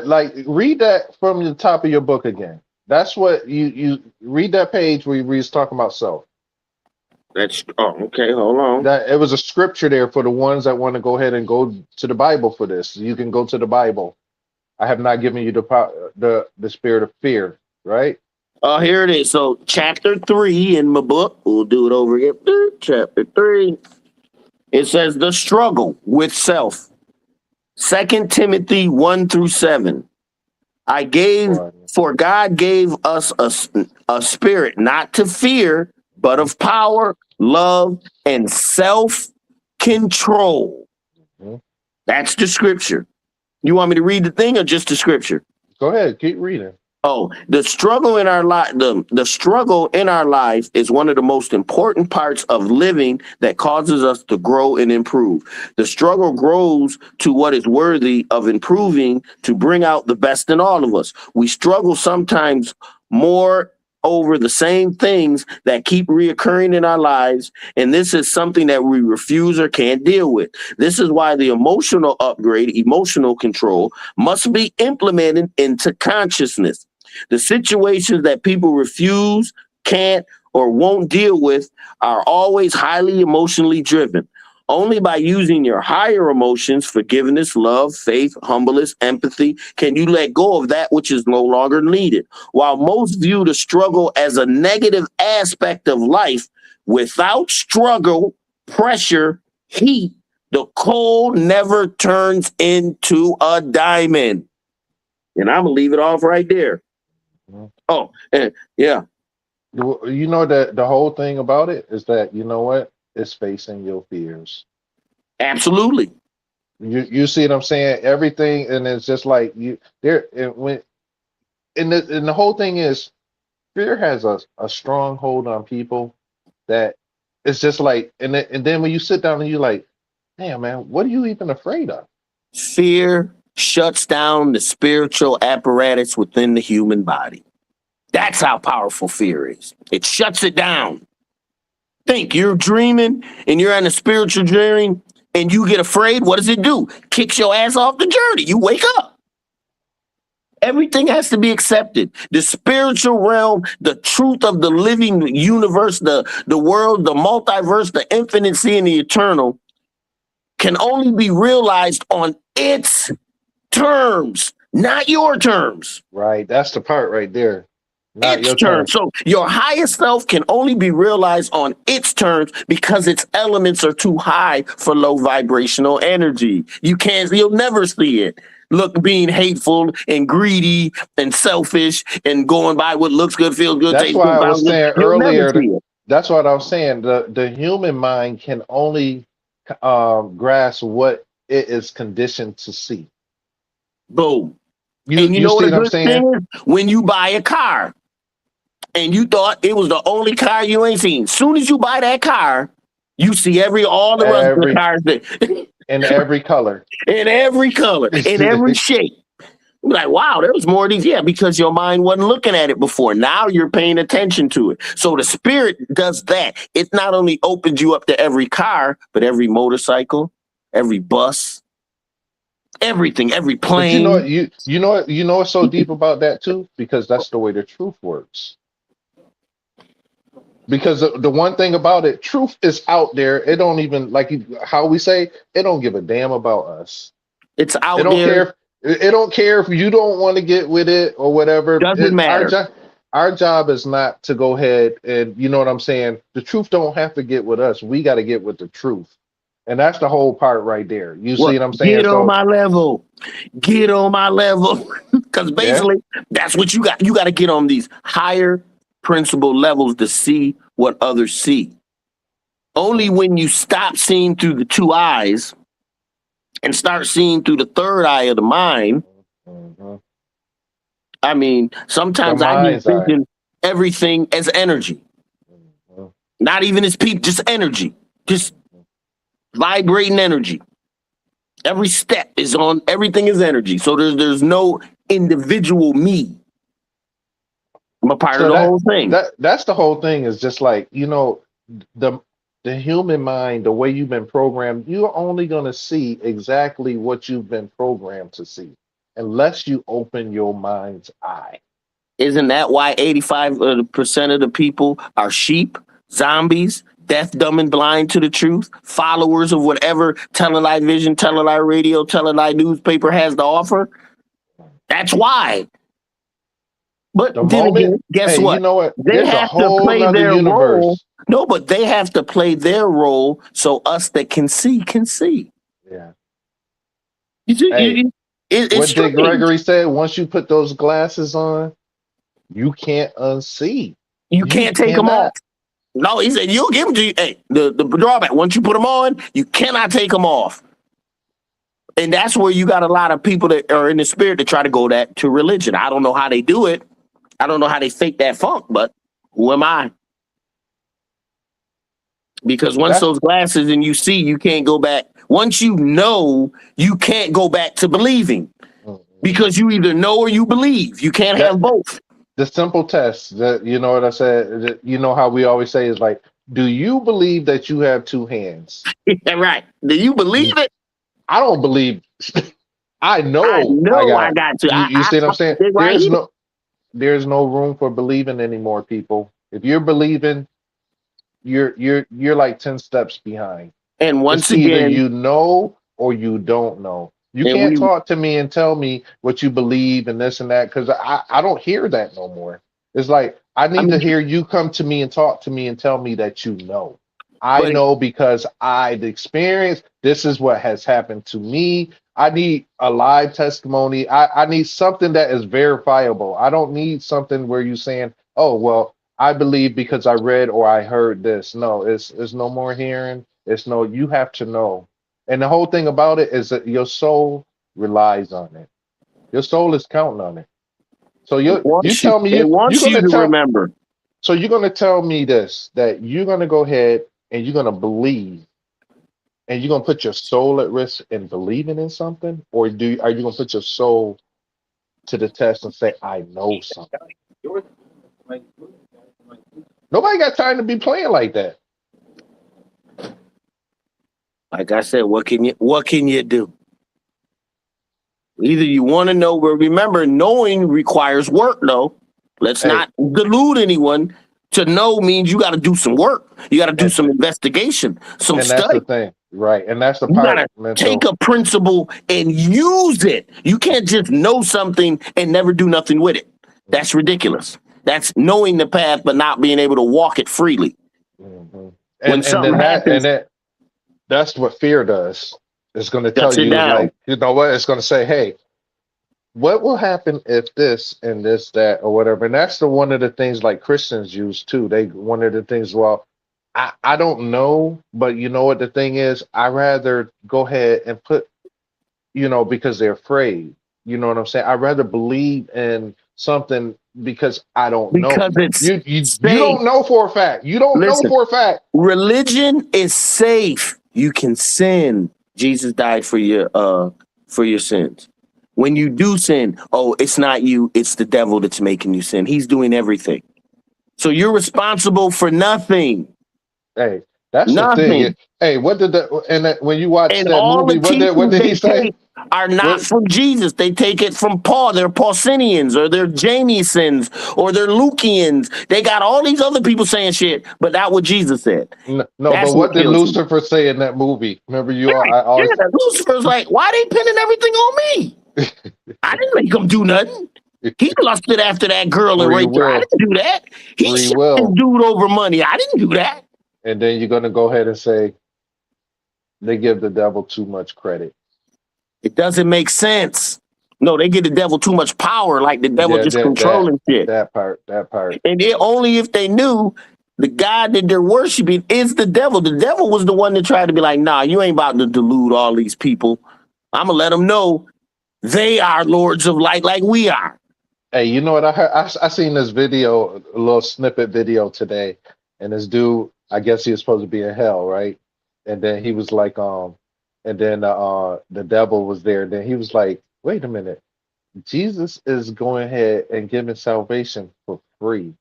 like read that from the top of your book again. That's what you read that page where he's talking about self. That's okay. Hold on. That it was a scripture there for the ones that want to go ahead and go to the Bible for this. You can go to the Bible. I have not given you the spirit of fear, right? Oh, here it is. So, chapter 3 in my book, we'll do it over again. Chapter 3. It says the struggle with self. 2 Timothy 1-7. Right. For God gave us a spirit not to fear, but of power, love, and self control. Mhm. That's the scripture. You want me to read the thing or just the scripture? Go ahead, keep reading. Oh, the struggle in our life, the struggle in our life is one of the most important parts of living that causes us to grow and improve. The struggle grows to what is worthy of improving to bring out the best in all of us. We struggle sometimes more over the same things that keep reoccurring in our lives, and this is something that we refuse or can't deal with. This is why the emotional upgrade, emotional control, must be implemented into consciousness. The situations that people refuse, can't, or won't deal with are always highly emotionally driven. Only by using your higher emotions, forgiveness, love, faith, humbleness, empathy, can you let go of that which is no longer needed. While most view the struggle as a negative aspect of life, without struggle, pressure, heat, the coal never turns into a diamond. And I'm going to leave it off right there. Mhm. Oh, yeah, You know that the whole thing about it is that you know what? It's facing your fears. absolutely. You see what I'm saying? Everything, and it's just like you there. And when and the whole thing is fear has a strong hold on people, that it's just like, and then when you sit down and you're like, damn man, what are you even afraid of? Fear shuts down the spiritual apparatus within the human body. That's how powerful fear is. It shuts it down. Think you're dreaming and you're on a spiritual journey and you get afraid. What does it do? Kicks your ass off the journey. You wake up. Everything has to be accepted. The spiritual realm, the truth of the living universe, the world, the multiverse, the infinity and the eternal can only be realized on its terms, not your terms. Right. That's the part right there. Not Its your terms. terms. So your highest self can only be realized on its terms because its elements are too high for low vibrational energy. You'll never see it. Look, being hateful and greedy and selfish and going by what looks good, feels good, That's tastes why good, I was sounds good. saying You'll never earlier. see it. That's what I was saying. The human mind can only grasp what it is conditioned to see. Boom. You And you you know see what a what I'm good saying? thing is? When you buy a car and you thought it was the only car you ain't seen. Soon as you buy that car, you see all the rest of the Every cars in every color. in every color, in every shape. You're like, wow, there was more of these. Yeah, because your mind wasn't looking at it before. Now you're paying attention to it. So the spirit does that. It not only opens you up to every car, but every motorcycle, every bus, everything, every But you know plane. you know what's so deep about that too? Because that's the way the truth works. Because the one thing about it, truth is out there. It don't even how we say it don't give a damn about us. It's It out don't there. care. It don't care if you don't want to get with it or whatever. Doesn't matter. Our job is not to go ahead and you know what I'm saying. The truth don't have to get with us. We got to get with the truth, and that's the whole part right there. You Well, see what I'm saying? get on So my level. Get on my level. Because yeah, basically, that's what you got. You got to get on these higher principle levels to see what others see. Only when you stop seeing through the two eyes and start seeing through the third eye of the mind. mhm. I mean, The sometimes I be mind's eye. thinking everything as energy, Mhm. not even as people, just energy, just vibrating energy. Every step is on, everything is energy. So there's no individual me. I'm a part of So the whole thing. that's the whole thing. Is just like you know the the human mind, the way you've been programmed. You're only gonna see exactly what you've been programmed to see, unless you open your mind's eye. Isn't that why 85% of the people are sheep, zombies, deaf, dumb, and blind to the truth, followers of whatever Teleline Vision, Teleline Radio, Teleline newspaper has to offer? That's why. But The then moment, again, guess hey, you what? know what? They There's a have to whole play nother their role. universe. No, but they have to play their role so us that can see can see. Yeah. You see, Hey, it's what did strange. Gregory say? Once you put those glasses on, you can't unsee. You You can't take them off. cannot. No, he said you'll give them to you. Hey, the drawback, once you put them on, you cannot take them off. And that's where you got a lot of people that are in the spirit that try to go that to religion. I don't know how they do it. I don't know how they fake that funk, but who am I? Because once That's those glasses and you see, you can't go back. Once you know, you can't go back to believing because you either know or you believe. You can't that have both. the simple test that you know what I said. You know how we always say is like, do you believe that you have two hands? Right. Do you believe it? I don't believe. I I know I know I got. got to. You see what I'm saying? Right There's here. no room for believing anymore, people. If you're believing, you're like 10 steps behind. And once It's either again, you know or you don't know. You and can't we talk to me and tell me what you believe and this and that because I don't hear that no more. It's like I I need to mean, hear you come to me and talk to me and tell me that you know. I but know because I've experienced this is what has happened to me. I need a live testimony. I need something that is verifiable. I don't need something where you're saying, oh, well, I believe because I read or I heard this. No, it's no more hearing. It's no, you have to know. And the whole thing about it is that your soul relies on it. Your soul is counting on it. So you tell me it you're wants you gonna to tell remember. So you're gonna tell me this, that you're gonna go ahead and you're gonna believe and you're gonna put your soul at risk in believing in something, or are you gonna put your soul to the test and say, I know something? Nobody got time to be playing like that. Like I said, what can you do? Either you want to know, but remember, knowing requires work, though. Let's Hey. not delude anyone. To know means you got to do some work. You got to do And- some investigation, some And that's study. the thing, right? And that's the You part. gotta mental. take a principle and use it. You can't just know something and never do nothing with it. That's ridiculous. That's knowing the path but not being able to walk it freely. Mhm. When And something then happens, that's what fear does. It's going to tell Shuts it you, down. like, you know what? It's going to say, hey, what will happen if this and this, that, or whatever? And that's one of the things like Christians use too. One of the things, well, I don't know, but you know what the thing is? I rather go ahead and put, because they're afraid. You know what I'm saying? I'd rather believe in something because I don't know. because it's You safe. don't know for a fact. You don't Listen. know for a fact. Religion is safe. You can sin. Jesus died for your sins. When you do sin, oh, it's not you, it's the devil that's making you sin. He's doing everything. So you're responsible for nothing. Hey, that's Nothing. the thing. Hey, what did when you watch And that all movie? the What did he teachings say? take are not What- from Jesus. They take it from Paul. They're Paulinians or they're Jamesons or they're Lucians. They got all these other people saying shit, but not what Jesus said. No, That's but what did kills me. Lucifer say in that movie? Remember, I always Yeah, Lucifer's like, why they pinning everything on me? I didn't make him do nothing. He lusted after that girl and Free raped her. I will. didn't do that. He Free shot will. this dude over money. I didn't do that. And then you're gonna go ahead and say they give the devil too much credit. It doesn't make sense. No, they give the devil too much power, like the devil Yeah, just that- controlling shit. That part. And only if they knew the God that they're worshiping is the devil. The devil was the one that tried to be like, nah, you ain't about to delude all these people. I'm going to let them know they are lords of light like we are. Hey, you know what I heard? I seen this video, a little snippet video today, and this dude, I guess he was supposed to be in hell, right? And then he was like, and then the devil was there. And then he was like, wait a minute, Jesus is going ahead and giving salvation for free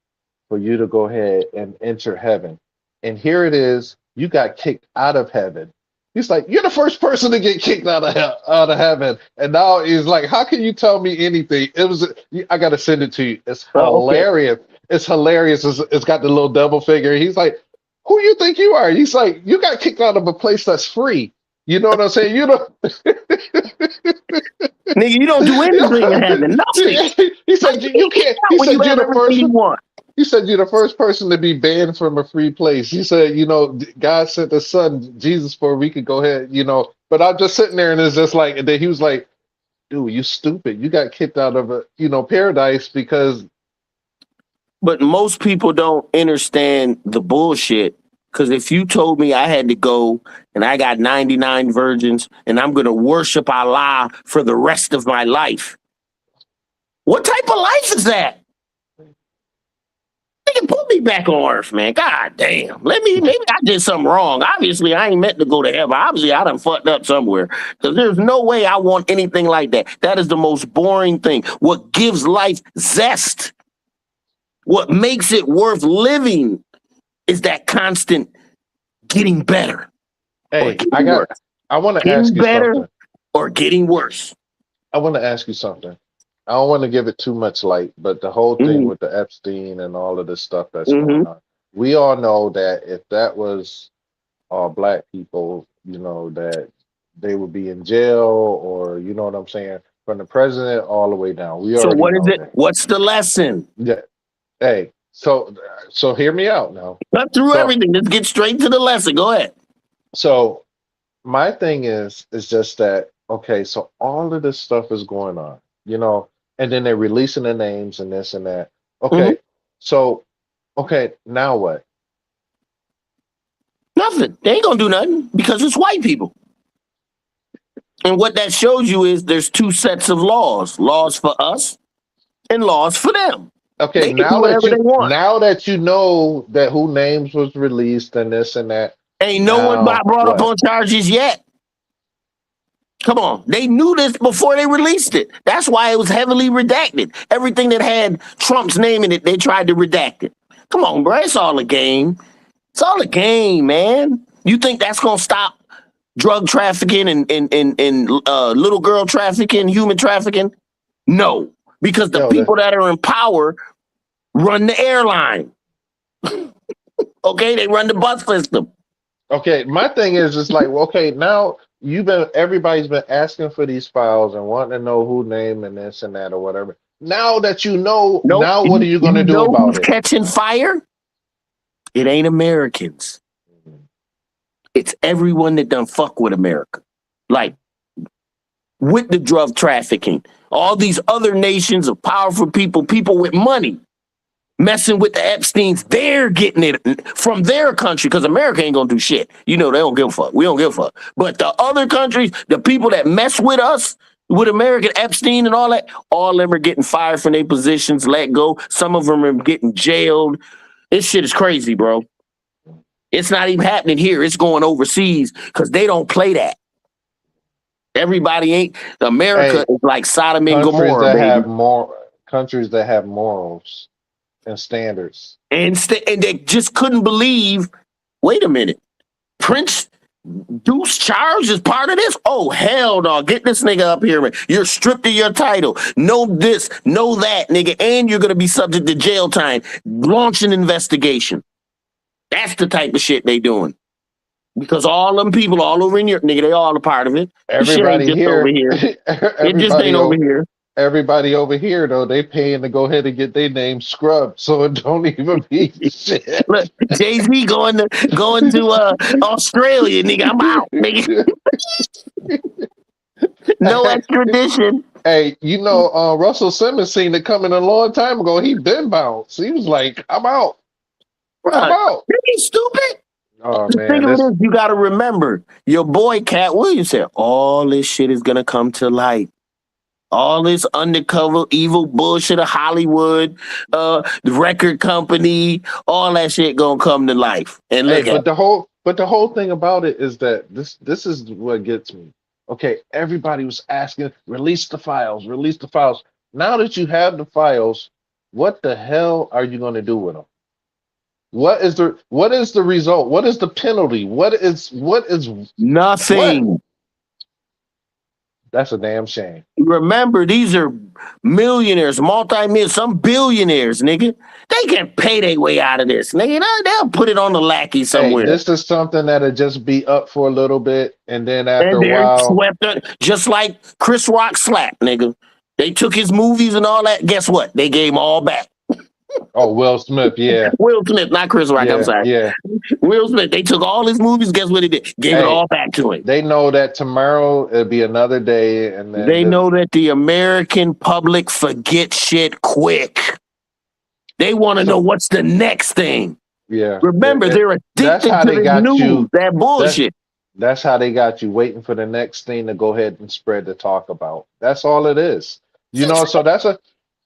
for you to go ahead and enter heaven. And here it is, you got kicked out of heaven. He's like, you're the first person to get kicked out of heaven. And now he's like, how can you tell me anything? I got to send it to you. It's hilarious. It's hilarious. It's got the little devil figure. He's like, who you think you are? He's like, you got kicked out of a place that's free. You know what I'm saying? You don't. Nigga, you don't do anything in heaven. Nothing. He said, you can't. He said, you're the first. He said, you're the first person to be banned from a free place. He said, God sent the son, Jesus, for we could go ahead, But I'm just sitting there and it's just like, and then he was like, dude, you stupid. You got kicked out of paradise because. But most people don't understand the bullshit. Because if you told me I had to go and I got 99 virgins and I'm going to worship Allah for the rest of my life, what type of life is that? Nigga, put me back on earth, man. God damn. Maybe I did something wrong. Obviously, I ain't meant to go to heaven. Obviously, I done fucked up somewhere. Because there's no way I want anything like that. That is the most boring thing. What gives life zest, what makes it worth living is that constant getting better. Hey, I want to ask you something. Or getting worse. I want to ask you something. I don't want to give it too much light, but the whole thing with the Epstein and all of this stuff that's going on, we all know that if that was black people, that they would be in jail, or you know what I'm saying, from the president all the way down. So what is it? What's the lesson? Yeah. Hey, so hear me out now. Cut through everything. Let's get straight to the lesson. Go ahead. So my thing is just that, okay, so all of this stuff is going on, and then they're releasing the names and this and that. Okay. So, now what? Nothing. They ain't gonna do nothing because it's white people. And what that shows you is there's two sets of laws for us and laws for them. Okay, They can do whatever they want. now that you know that who names was released and this and that. Ain't no one Now brought up what? on charges yet. Come on. They knew this before they released it. That's why it was heavily redacted. Everything that had Trump's name in it, they tried to redact it. Come on, bro. It's all a game. It's all a game, man. You think that's going to stop drug trafficking and little girl trafficking, human trafficking? No, because the Yo, people that are in power run the airline. Okay, they run the bus system. Okay, my thing is just like, well, okay, now everybody's been asking for these files and wanting to know who named and this and that or whatever. Now that you know, Nope. now what are you going to do know about who's it? catching fire? It ain't Americans. It's everyone that done fuck with America. Like, with the drug trafficking, all these other nations of powerful people with money, messing with the Epsteins, they're getting it from their country because America ain't gonna do shit. You know, they don't give a fuck. We don't give a fuck. But the other countries, the people that mess with us, with American Epstein and all of them are getting fired from their positions, let go. Some of them are getting jailed. This shit is crazy, bro. It's not even happening here. It's going overseas because they don't play that. Everybody ain't. America is like Sodom and Gomorrah, baby. Countries that have morals and standards. And they just couldn't believe, wait a minute, Prince Deuce Charles is part of this? Oh, hell no. Get this nigga up here, man. You're stripped of your title. Know this, know that, nigga. And you're going to be subject to jail time. Launch an investigation. That's the type of shit they doing. Because all them people all over in Europe, nigga, they all a part of it. Everybody here. Over here. It just ain't over here. Everybody over here, though, they paying to go ahead and get their name scrubbed, so it don't even be shit. Look, Jay-Z going to Australia, nigga. I'm out, nigga. No extradition. Hey, you know, Russell Simmons seen it coming a long time ago. He been bounced. He was like, I'm out. I'm out. You stupid. Oh, the man. thing is, you got to remember, your boy Cat Williams said, all this shit is going to come to light. All this undercover evil bullshit of Hollywood, the record company, all that shit gonna come to life. And look, but the whole thing about it is that this is what gets me. Okay, everybody was asking, release the files. Now that you have the files, what the hell are you gonna do with them? What is the result? What is the penalty? What is nothing? What? That's a damn shame. Remember, these are millionaires, multi-million, some billionaires, nigga. They can pay their way out of this, nigga. They'll put it on the lackey somewhere. Hey, this is something that'll just be up for a little bit, and then after a while, swept up, just like Chris Rock slapped, nigga. They took his movies and all that. Guess what? They gave them all back. Oh, Will Smith, yeah. Will Smith, not Chris Rock, I'm sorry. Yeah. Will Smith, they took all his movies, guess what they did? Gave it all back to him. They know that tomorrow it'll be another day. And then they know that the American public forget shit quick. They want to know what's the next thing. Yeah. Remember, they're addicted to the news, that bullshit. That's how they got you waiting for the next thing to go ahead and spread the talk about. That's all it is. You know, so that's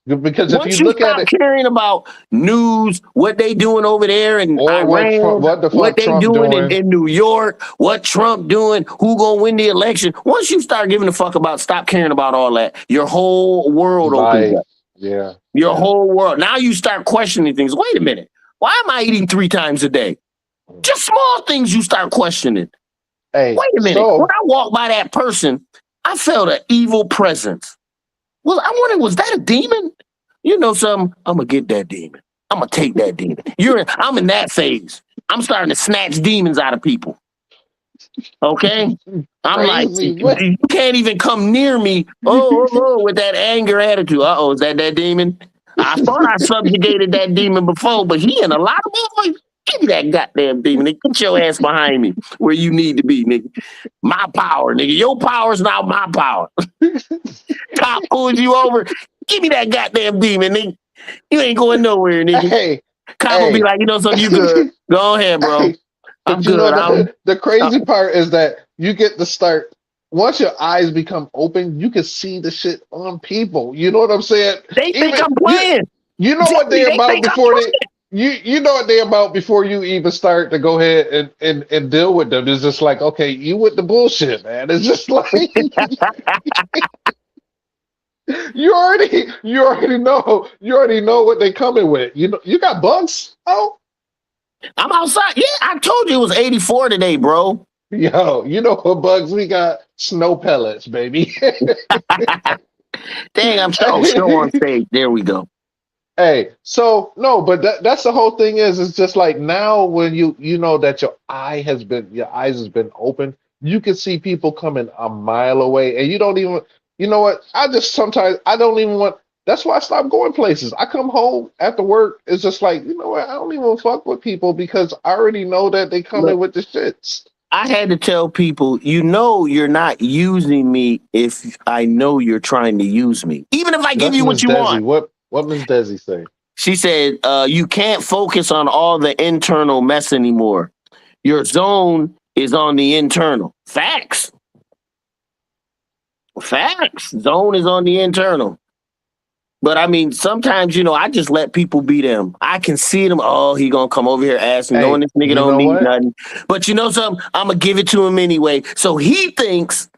because once if you look at it, caring about news, what they doing over there in Iran, what they doing in New York, what Trump doing, who gonna win the election. Once you start giving a fuck about, stop caring about all that, your whole world opens up. Yeah. Your whole world. Now you start questioning things. Wait a minute. Why am I eating 3 times a day? Just small things you start questioning. Hey, wait a minute. When I walked by that person, I felt an evil presence. Well, I wondered, was that a demon? You know something? I'm gonna get that demon. I'm gonna take that demon. I'm in that phase. I'm starting to snatch demons out of people. Okay? I'm like, you can't even come near me. Oh, with that anger attitude. Is that demon? I thought I subjugated that demon before, but he in a lot of boys. Give me that goddamn demon. Nigga. Get your ass behind me where you need to be, nigga. My power, nigga. Your power is now my power. Cop pulls you over. Give me that goddamn demon, nigga. You ain't going nowhere, nigga. Hey, Cop will be like, you know something, you good. Go ahead, bro. Hey, I'm good. The crazy part is that you get to start, once your eyes become open, you can see the shit on people. You know what I'm saying? They think I'm playing. You know what they They about think I'm before they you know what they about before you even start to go ahead and deal with them. It's just like, okay, you with the bullshit, man. It's just like you already know what they coming with. You know you got bugs? Oh, I'm outside. Yeah, I told you it was 84 today, bro. yo, you know what bugs we got? Snow pellets, baby. Dang, I'm show on stage. There we go. Hey, so no, but that's the whole thing is it's just like now when you know that your eyes has been open, you can see people coming a mile away and you don't even you know what? I just sometimes I don't even want that's why I stopped going places. I come home after work, it's just like, you know what, I don't even fuck with people because I already know that they come in Look, with the shits. I had to tell people, you know, you're not using me if I know you're trying to use me. Even if I give That's you what Miss you Desi. want. What Miss Desi say? She said, you can't focus on all the internal mess anymore. Your zone is on the internal. Facts. Facts. Zone is on the internal. But I mean, sometimes, you know, I just let people be them. I can see them. Oh, he gonna come over here asking, knowing Hey, this nigga you don't know need what? nothing. But you know something? I'm gonna give it to him anyway. So he thinks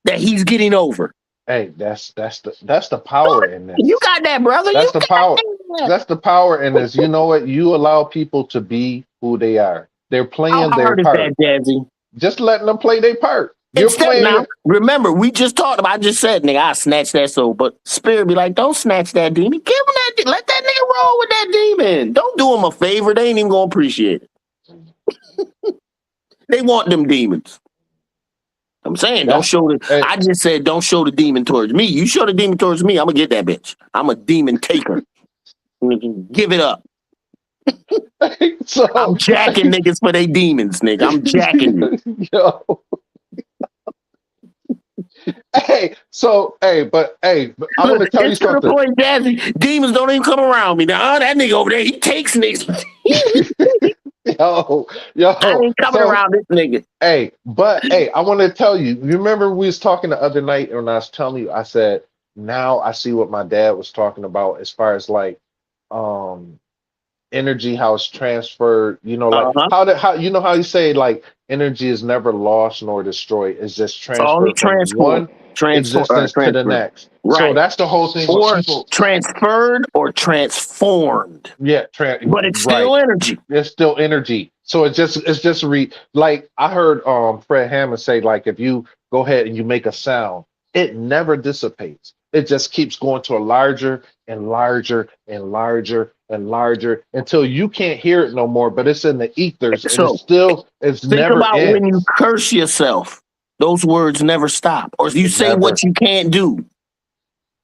that he's getting over. Hey, that's the power in You this. got that, brother. You That's the got power. that. That's the power in this. You know what? You allow people to be who they are. They're How playing their hard is that, part. Jazzy? Just letting them play their part. You're Instead, playing now, your. remember, we just talked about, I just said, nigga, I snatch that soul. But Spirit be like, don't snatch that demon. Give him that, let that nigga roll with that demon. Don't do him a favor. They ain't even gonna appreciate it. They want them demons. I'm saying, don't That's show the, hey, I just said, don't show the demon towards me. You show the demon towards me, I'm gonna get that bitch. I'm a demon taker. Give it up. I'm so. jacking niggas for they demons, nigga. I'm jacking you. Yo. But I want to Look, tell you it's to the something. point, Jazzy. Demons don't even come around me. Now, that nigga over there, he takes niggas. yo, I yo. ain't coming So around this nigga. hey, I want to tell you. You remember we was talking the other night, and I was telling you, I said, now I see what my dad was talking about as far as like, um, energy, how it's transferred. You know, like Uh-huh. how you know how you say like energy is never lost nor destroyed. It's just It's only transferred from one existence to the transferred. next. So Right. that's the whole thing. What Or people, transferred or transformed. yeah, But it's right. still energy. There's still energy. So it's just like I heard Fred Hammond say like if you go ahead and you make a sound, it never dissipates. It just keeps going to a larger and larger and larger and larger until you can't hear it no more, but it's in the ethers and So it's think never about when you ends. curse yourself. Those words never stop. Or you It say what never. you can't do.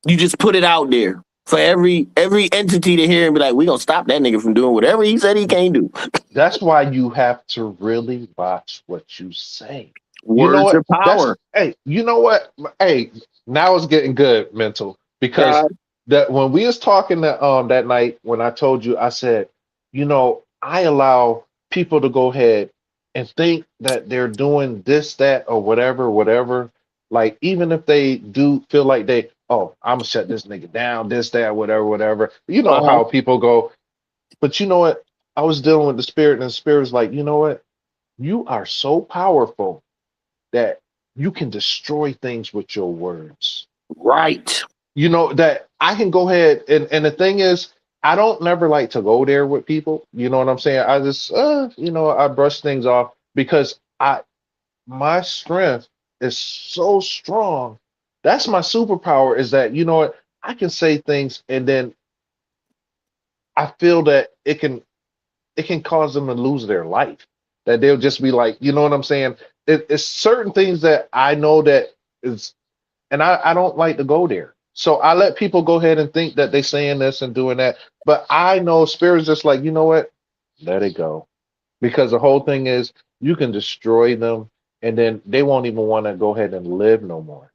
You just put it out there for every entity to hear and be like, we gonna stop that nigga from doing whatever he said he can't do. That's why you have to really watch what you say. You know Words are what? That's power. hey, you know what? Hey, now it's getting good, mental. Because God. that when we was talking that night when I told you, I said, you know, I allow people to go ahead and think that they're doing this, that, or whatever, whatever. Like even if they do feel like they, oh, I'm gonna shut this nigga down, this, that, whatever, whatever. You know Uh-huh. how people go, but you know what? I was dealing with the spirit, and the spirit was like, you know what? You are so powerful that you can destroy things with your words. Right. You know, that I can go ahead and the thing is, I don't never like to go there with people. You know what I'm saying? I just I brush things off because I my strength is so strong. That's my superpower, is that you know what? I can say things and then I feel that it can cause them to lose their life. That they'll just be like, you know what I'm saying? It's certain things that I know that is, and I don't like to go there. So I let people go ahead and think that they're saying this and doing that. But I know spirit's just like, you know what? Let it go. Because the whole thing is you can destroy them and then they won't even want to go ahead and live no more.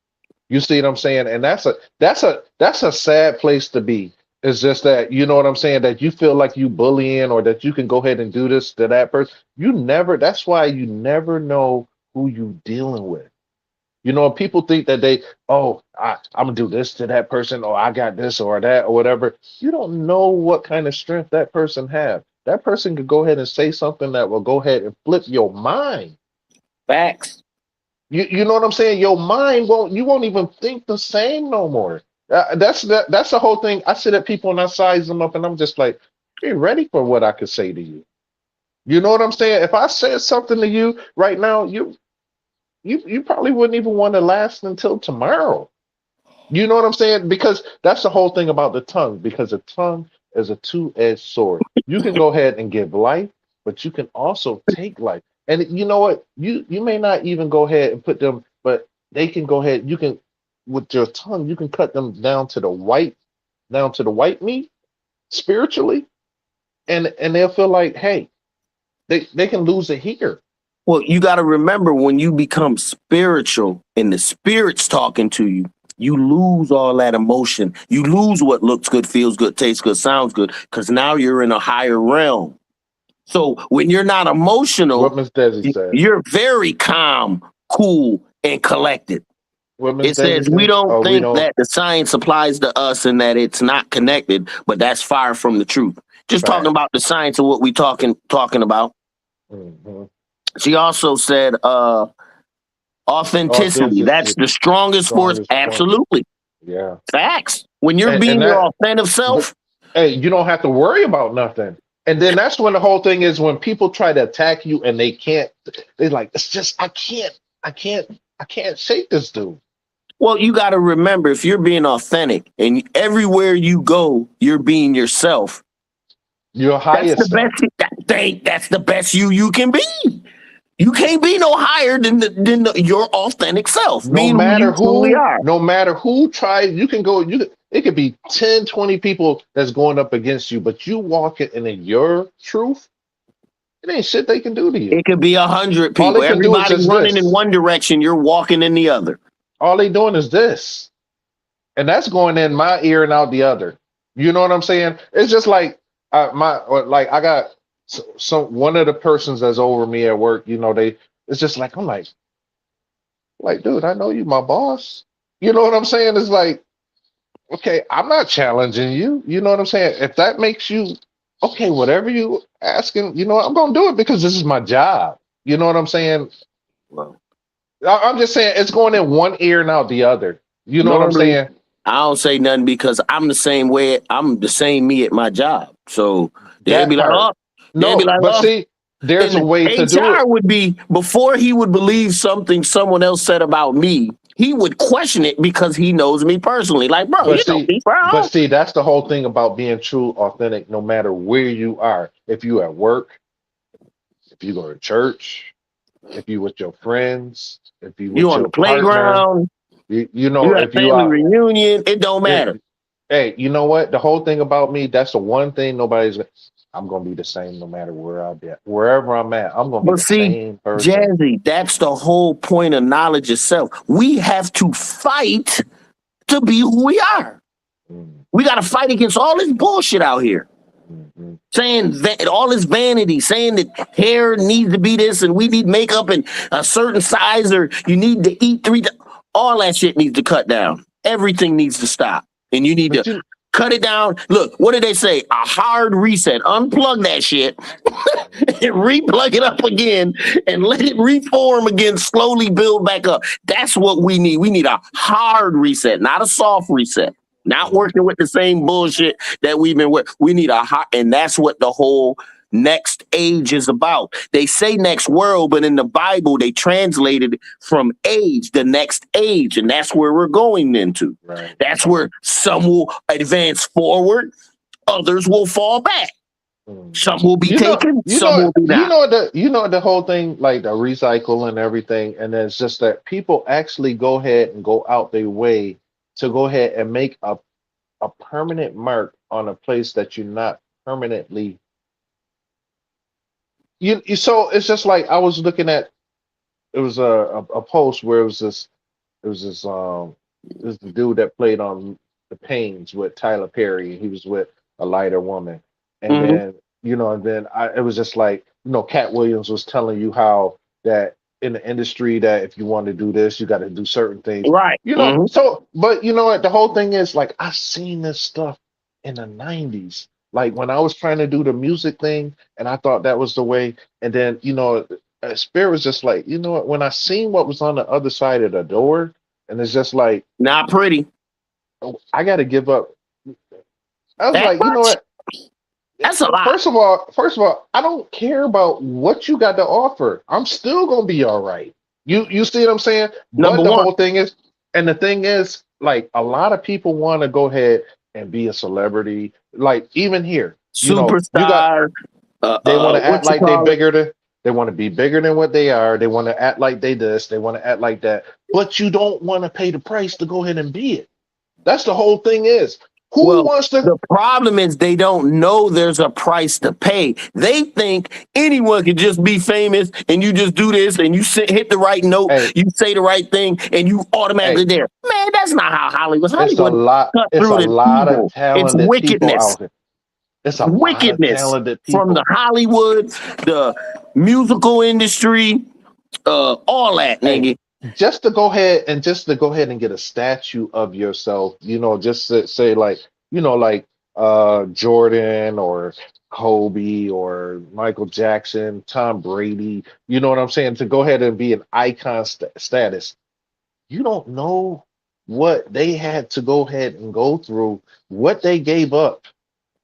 You see what I'm saying? And that's a sad place to be. It's just that you know what I'm saying, that you feel like you bullying or that you can go ahead and do this to that person. You never. That's why you never know who you dealing with. You know, people think that I'm gonna do this to that person, or I got this or that or whatever. You don't know what kind of strength that person have. That person could go ahead and say something that will go ahead and flip your mind. Facts. You know what I'm saying? Your mind won't. You won't even think the same no more. That's the whole thing. I sit at people and I size them up, and I'm just like, be ready for what I could say to you. You know what I'm saying? If I said something to you right now, you probably wouldn't even want to last until tomorrow. You know what I'm saying? Because that's the whole thing about the tongue, because the tongue is a two-edged sword. You can go ahead and give life, but you can also take life. And you know what? You may not even go ahead and put them, but they can go ahead. You can, with your tongue, you can cut them down to the white meat spiritually, and they'll feel like, hey, they can lose it here. Well, you got to remember when you become spiritual and the spirit's talking to you, you lose all that emotion. You lose what looks good, feels good, tastes good, sounds good, because now you're in a higher realm. So when you're not emotional, What Miss Desi said. you're very calm, cool, and collected. What Miss It says Desi we said? don't Oh, we think don't. that the science applies to us and that it's not connected, but that's far from the truth. Just talking Fact. about the science of what we talking about. Mhm. She also said authenticity. That's Authenticity, the strongest force. strongest point. Absolutely. Yeah. Facts. When you're And being your that, authentic but self, hey, you don't have to worry about nothing. And then that's when the whole thing is, when people try to attack you and they can't, they're like, it's just I can't shake this dude. well, you got to remember if you're being authentic and everywhere you go, you're being yourself. Your That's the highest self. best. That's the best you can be. You can't be no higher than your authentic self, No being who matter you truly who, are. no matter who tries, you can go, it could be 10, 20 people that's going up against you, but you walk it in your truth, it ain't shit they can do to you. It could be 100 All people. they can do is Everybody's just running in this. one direction. You're walking in the other. All they doing is this. And that's going in my ear and out the other. You know what I'm saying? It's just like I got some one of the persons that's over me at work. You know, it's just like, I'm like, dude, I know you, my boss. You know what I'm saying? It's like, okay, I'm not challenging you. You know what I'm saying? If that makes you okay, whatever you asking, you know what, I'm gonna do it because this is my job. You know what I'm saying? Well, I'm just saying it's going in one ear and out the other. You know what I'm normally, saying? I don't say nothing because I'm the same way. I'm the same me at my job. So they'll That be like, part. oh, they'll be No, like, but oh. see, there's a And way to do HR it. would be, before he would believe something someone else said about me, he would question it because he knows me personally. Like, bro, But you know see, me, bro. that's the whole thing about being true, authentic, no matter where you are. If you at work, if you go to church, if you with your friends, if you You with on the your partner, playground, you know, you at if you family are, reunion, it don't matter. hey, you know what? The whole thing about me, that's the one thing I'm gonna be the same no matter where I'm at. Wherever I'm at, I'm gonna be But the see, same person. Jazzy, that's the whole point of knowledge itself. We have to fight to be who we are. Mm, We got to fight against all this bullshit out here. mm. Saying that all this vanity, saying that hair needs to be this and we need makeup in a certain size or you need to eat all that shit needs to cut down. Everything needs to stop. And you need to But you, cut it down. Look, what did they say? A hard reset. Unplug that shit and replug it up again and let it reform again, slowly build back up. That's what we need. We need a hard reset, not a soft reset. Not mm, working with the same bullshit that we've been with. We need a hot, and that's what the whole next age is about. They say next world, but in the Bible, they translated from age, the next age, and that's where we're going into. right. That's where some will advance forward, others will fall back. Mm. Some will be taken, some will be not. The whole thing, like the recycle and everything, and it's just that people actually go ahead and go out their way to go ahead and make a permanent mark on a place that you're not permanently. So it's just like I was looking at, it was a post where it was this dude that played on the Pains with Tyler Perry. He was with a lighter woman, and Mhm. then and then it was just like, Cat Williams was telling you how that in the industry that if you want to do this, you got to do certain things. Right. You know, Mhm. so but you know what? The whole thing is like I seen this stuff in the 90s. Like when I was trying to do the music thing and I thought that was the way, and then Spirit was just like, you know what, when I seen what was on the other side of the door, and it's just like, Not pretty. oh, I gotta give up. I was That like, you know much? what? That's a lot. First of all, I don't care about what you got to offer. I'm still gonna be all right. You see what I'm saying? Number But the one, whole thing is, and the thing is, like a lot of people want to go ahead and be a celebrity. Like even here, you got superstar. they want to act What you like call it? they want to be bigger than what they are. They want to act like they this, they want to act like that. But you don't want to pay the price to go ahead and be it. That's the whole thing is. Who Well, wants to the problem is they don't know there's a price to pay. They think anyone can just be famous and you just do this and you hit the right note, hey, you say the right thing, and you automatically hey, there. Man, that's not how Hollywood. it's a Hollywood lot, cut it's through a the lot of evil. It's talented people wickedness. out there. It's a lot of Wickedness talented from the people. Hollywood, the musical industry, all that, Hey, nigga. just to go ahead and get a statue of yourself, just to say like, like Jordan or Kobe or Michael Jackson, Tom Brady, you know what I'm saying? To go ahead and be an icon status, you don't know what they had to go ahead and go through, what they gave up.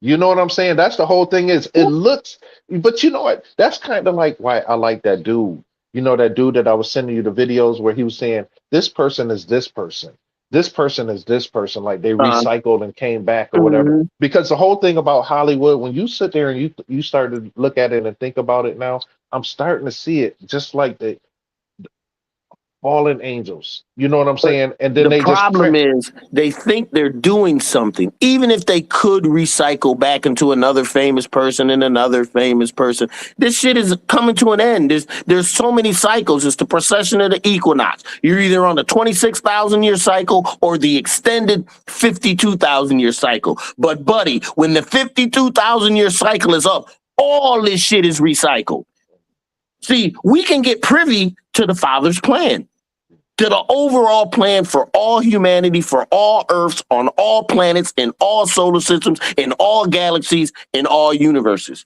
You know what I'm saying? That's the whole thing is it looks, but you know what? That's kind of like why I like that dude. You know, that dude that I was sending you the videos where he was saying, this person is this person. This person is this person. Like they Uh, recycled and came back or whatever. mhm. Because the whole thing about Hollywood, when you sit there and you start to look at it and think about it now, I'm starting to see it just like the fallen angels. You know what I'm saying? And then The they just problem is they think they're doing something, even if they could recycle back into another famous person and another famous person. This shit is coming to an end. There's so many cycles. It's the procession of the equinox. You're either on the 26,000 year cycle or the extended 52,000 year cycle. But buddy, when the 52,000 year cycle is up, all this shit is recycled. See, we can get privy to the Father's plan, to the overall plan for all humanity, for all Earths, on all planets, in all solar systems, in all galaxies, in all universes.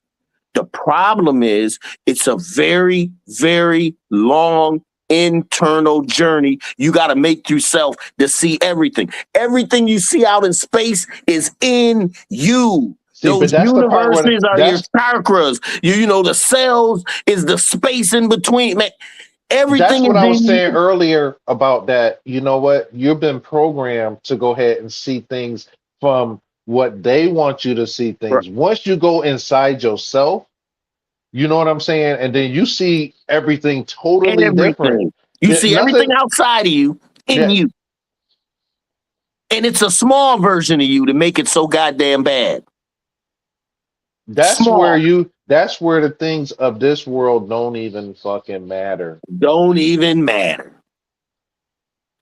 The problem is it's a very, very long internal journey you got to make through self to see everything. Everything you see out in space is in you. see, but Those that's the part where universes are your that's chakras. The cells is the space in between. Man, That's everything what is I was in saying you. earlier about that. You know what? You've been programmed to go ahead and see things from what they want you to see things. Once you go inside yourself, you know what I'm saying? And then you see everything totally different. Everything. You see everything Nothing, outside of you in yeah, you. And it's a small version of you to make it so goddamn bad. Small. that's where the things of this world don't even fucking matter. Don't even matter.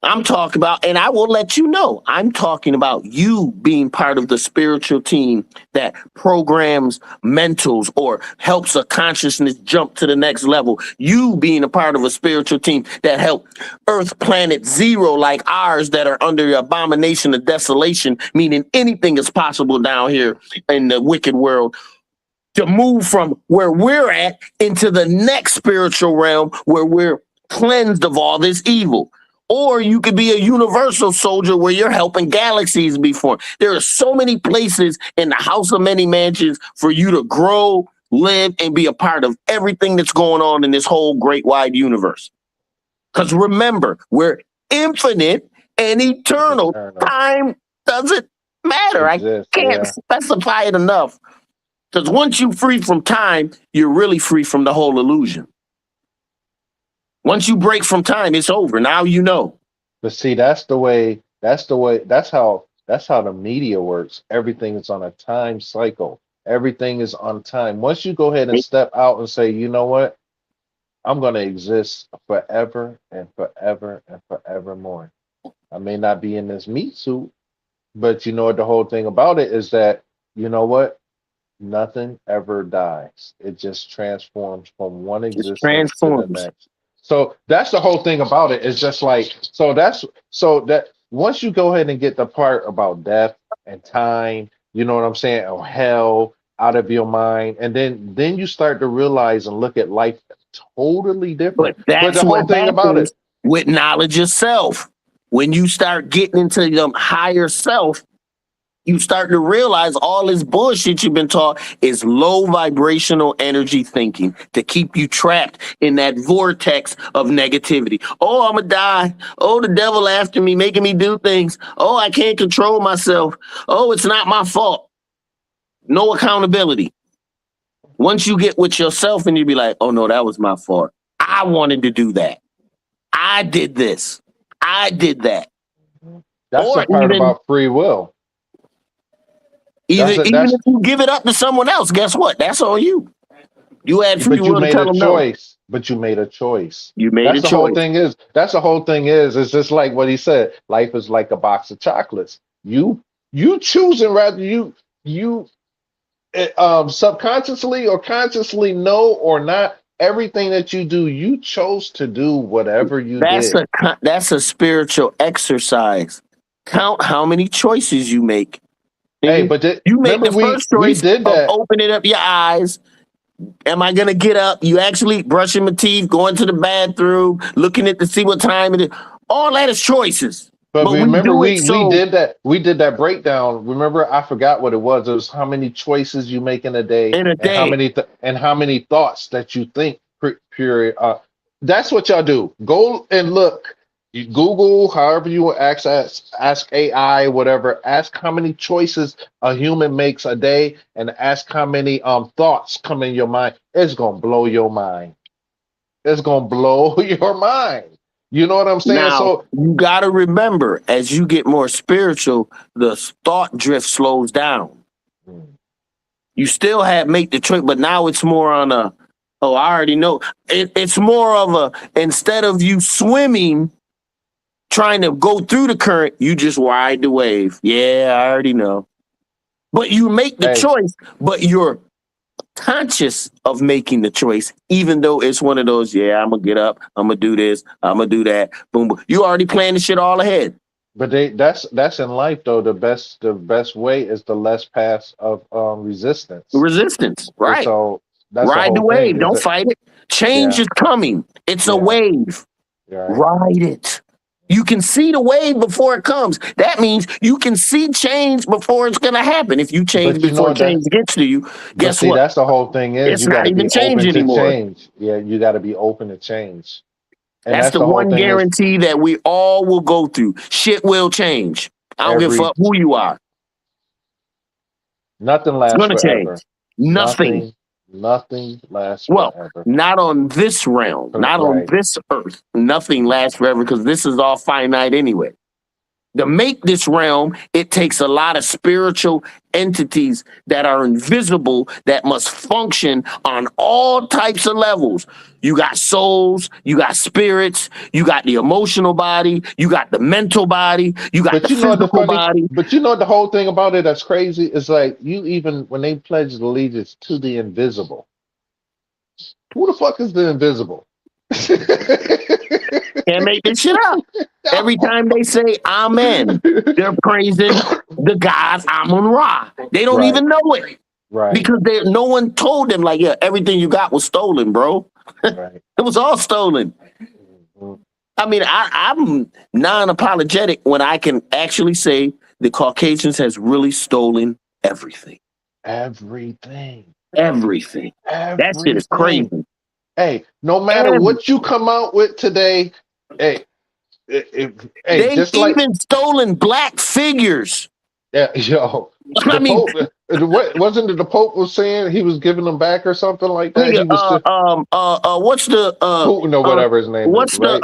I'm talking about, and I will let you know, I'm talking about you being part of the spiritual team that programs mentals or helps a consciousness jump to the next level. You being a part of a spiritual team that help Earth Planet Zero like ours that are under the abomination of desolation, meaning anything is possible down here in the wicked world, to move from where we're at into the next spiritual realm where we're cleansed of all this evil. Or you could be a universal soldier where you're helping galaxies be formed. There are so many places in the house of many mansions for you to grow, live, and be a part of everything that's going on in this whole great wide universe. Because remember, we're infinite and eternal. Eternal Time doesn't matter. I exists, can't yeah. specify it enough. Because once you're free from time, you're really free from the whole illusion. Once you break from time, it's over. Now you know. But see, that's how the media works. Everything is on a time cycle. Everything is on time. Once you go ahead and step out and say, you know what? I'm gonna exist forever and forever and forevermore. I may not be in this meat suit, but you know what the whole thing about it is that, you know what? Nothing ever dies. It just transforms from one It existence to the transforms. next. So that's the whole thing about it. It's just like so that once you go ahead and get the part about death and time, you know what I'm saying, or hell out of your mind, and then you start to realize and look at life totally But different. But that's the whole what thing about happens it, with knowledge of self. When you start getting into the higher self, you start to realize all this bullshit you've been taught is low vibrational energy thinking to keep you trapped in that vortex of negativity. Oh, I'm gonna die. Oh, the devil after me, making me do things. Oh, I can't control myself. Oh, it's not my fault. No accountability. Once you get with yourself and you be like, oh no, that was my fault. I wanted to do that. I did this. I did that. that's the Or part about free will. even That's if you give it up to someone else, guess what? That's on you. You had free but you will to made tell a them no. choice. But you made a choice. You made a That's the whole choice. thing is. That's the whole thing is. It's just like what he said. Life is like a box of chocolates. You choosing rather you subconsciously or consciously know or not. Everything that you do, you chose to do whatever you did. That's a spiritual exercise. Count how many choices you make. Hey, Nigga. but You make remember the first we choice did of that. opening up your eyes. Am I gonna get up? You actually brushing my teeth, going to the bathroom, looking at to see what time it is. All that is choices. But But we remember, do it we so did that. We did that breakdown. Remember, I forgot what it was. It was how many choices you make in a day, in a and how day. many and how many thoughts that you think. Period. That's what y'all do. Go and look. You Google, however you ask AI, whatever. Ask how many choices a human makes a day, and ask how many thoughts come in your mind. It's gonna blow your mind. It's gonna blow your mind. You know what I'm saying? Now, So you got to remember, as you get more spiritual, the thought drift slows down. You still have make the choice, but now it's more on a, oh, I already know. It's more of a, instead of you swimming, trying to go through the current, you just ride the wave. Yeah, I already know. But you make the hey, choice, but you're conscious of making the choice, even though it's one of those, yeah, I'm gonna get up, I'm gonna do this, I'm gonna do that. Boom, boom. You already planned the shit all ahead. but that's in life though. The best way is the less path of resistance. Resistance, And right? so that's the Ride the whole thing. wave. Is Don't that fight it. Change yeah, is coming. It's a yeah, wave. yeah, right. Ride it. You can see the wave before it comes. That means you can see change before it's going to happen. If you change But you before know that change gets to you, but guess see what? that's the whole thing is It's you not gotta be even change open to anymore. change. Yeah, you gotta be open to change. And That's that's the the whole one thing is guarantee that we all will go through. Shit will change. I don't give a every fuck who you are. nothing It's lasts going to change. forever. Nothing. Nothing lasts Well, forever. not on this realm, not on Right. this earth. Nothing lasts forever because this is all finite anyway. To make this realm, it takes a lot of spiritual entities that are invisible that must function on all types of levels. You got souls, you got spirits, you got the emotional body, you got the mental body, you got the But you know the physical funny, body. but you know the whole thing about it that's crazy is like you even when they pledge allegiance to the invisible. Who the fuck is the invisible? Can't make this shit up. Every time they say amen, they're praising the God Amun Ra. They don't Right, even know it right, because no one told them, like, yeah, everything you got was stolen, bro. right. It was all stolen. Mhm. I mean, I'm non-apologetic when I can actually say the Caucasians has really stolen everything. Everything, Everything. That shit is everything. crazy. Hey, no matter Every, what you come out with today, hey, hey, they just like even stolen black figures. yeah, yo, I the mean, Pope. What wasn't it? The Pope was saying he was giving them back or something like that. nigga, He was just what's the Putin or whatever his name is, what's right?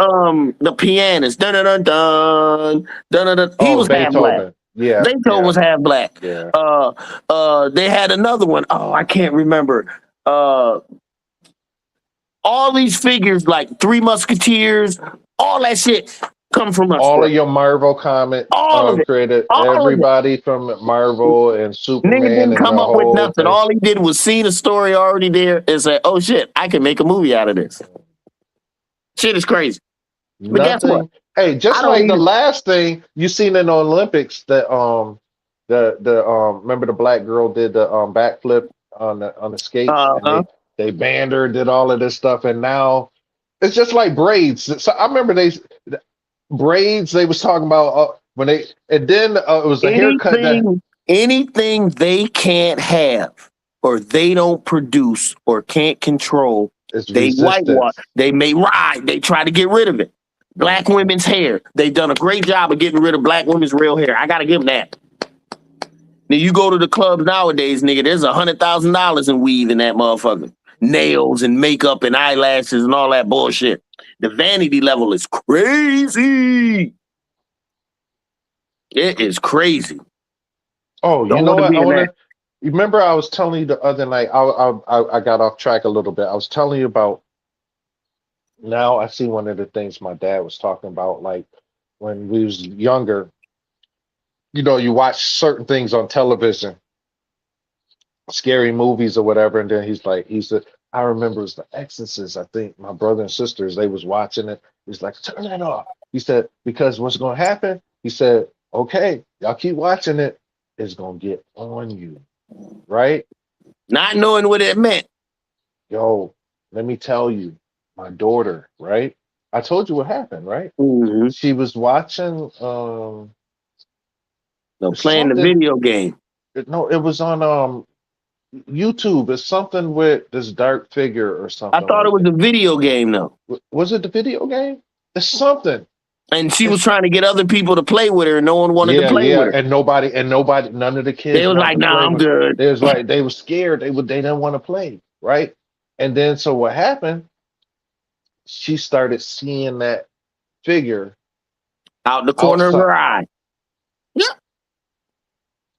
the pianist? Dun dun dun dun dun dun. Dun. He Oh, was half black. Beethoven. Yeah, Beethoven yeah, was half black. yeah. They had another one. Oh, I can't remember. All these figures, like Three Musketeers, all that shit come from us, All bro. of your Marvel comic All of it. created All of it. everybody from Marvel and Nigga Superman didn't and come the up with whole nothing. thing. All he did was see the story already there and say, oh shit, I can make a movie out of this. Shit is crazy. But guess what? Nothing. Hey, just I don't like the even- last thing you seen in the Olympics, that remember the black girl did the backflip on the skates, and Uh-huh. they banned her, did all of this stuff, and now it's just like braids. So I remember braids they was talking about when they, and then it was a haircut that Anything they can't have or they don't produce or can't control, is they resistance. whitewash. They may ride. They try to get rid of it. Black women's hair. They've done a great job of getting rid of black women's real hair. I gotta give them that. Now you go to the clubs nowadays, nigga. There's $100,000 in weave in that motherfucker. Nails and makeup and eyelashes and all that bullshit. The vanity level is crazy. It is crazy. Oh, Don't you know wanna what? be in that. You remember I was telling you the other night. I got off track a little bit. I was telling you about. Now I see one of the things my dad was talking about, like when we was younger. You know, you watch certain things on television, scary movies or whatever, and then he said, I remember it was The Exorcist. I think my brother and sisters, they was watching it. He's like, turn that off. He said, because what's going to happen? He said, okay, y'all keep watching it. It's going to get on you, right? Not knowing what it meant. Yo, let me tell you, my daughter, right? I told you what happened, right? Mm-hmm. She was watching Playing the something. video game. No, it was on YouTube. It's something with this dark figure or something. I thought it was a video game though. Was it the video game? It's something. And she was trying to get other people to play with her, and no one wanted to play with her. And nobody, none of the kids. They was like, "Nah, I'm good." They was like, they were scared. They didn't want to play, right? And then so what happened? She started seeing that figure Out the corner outside. of her eye.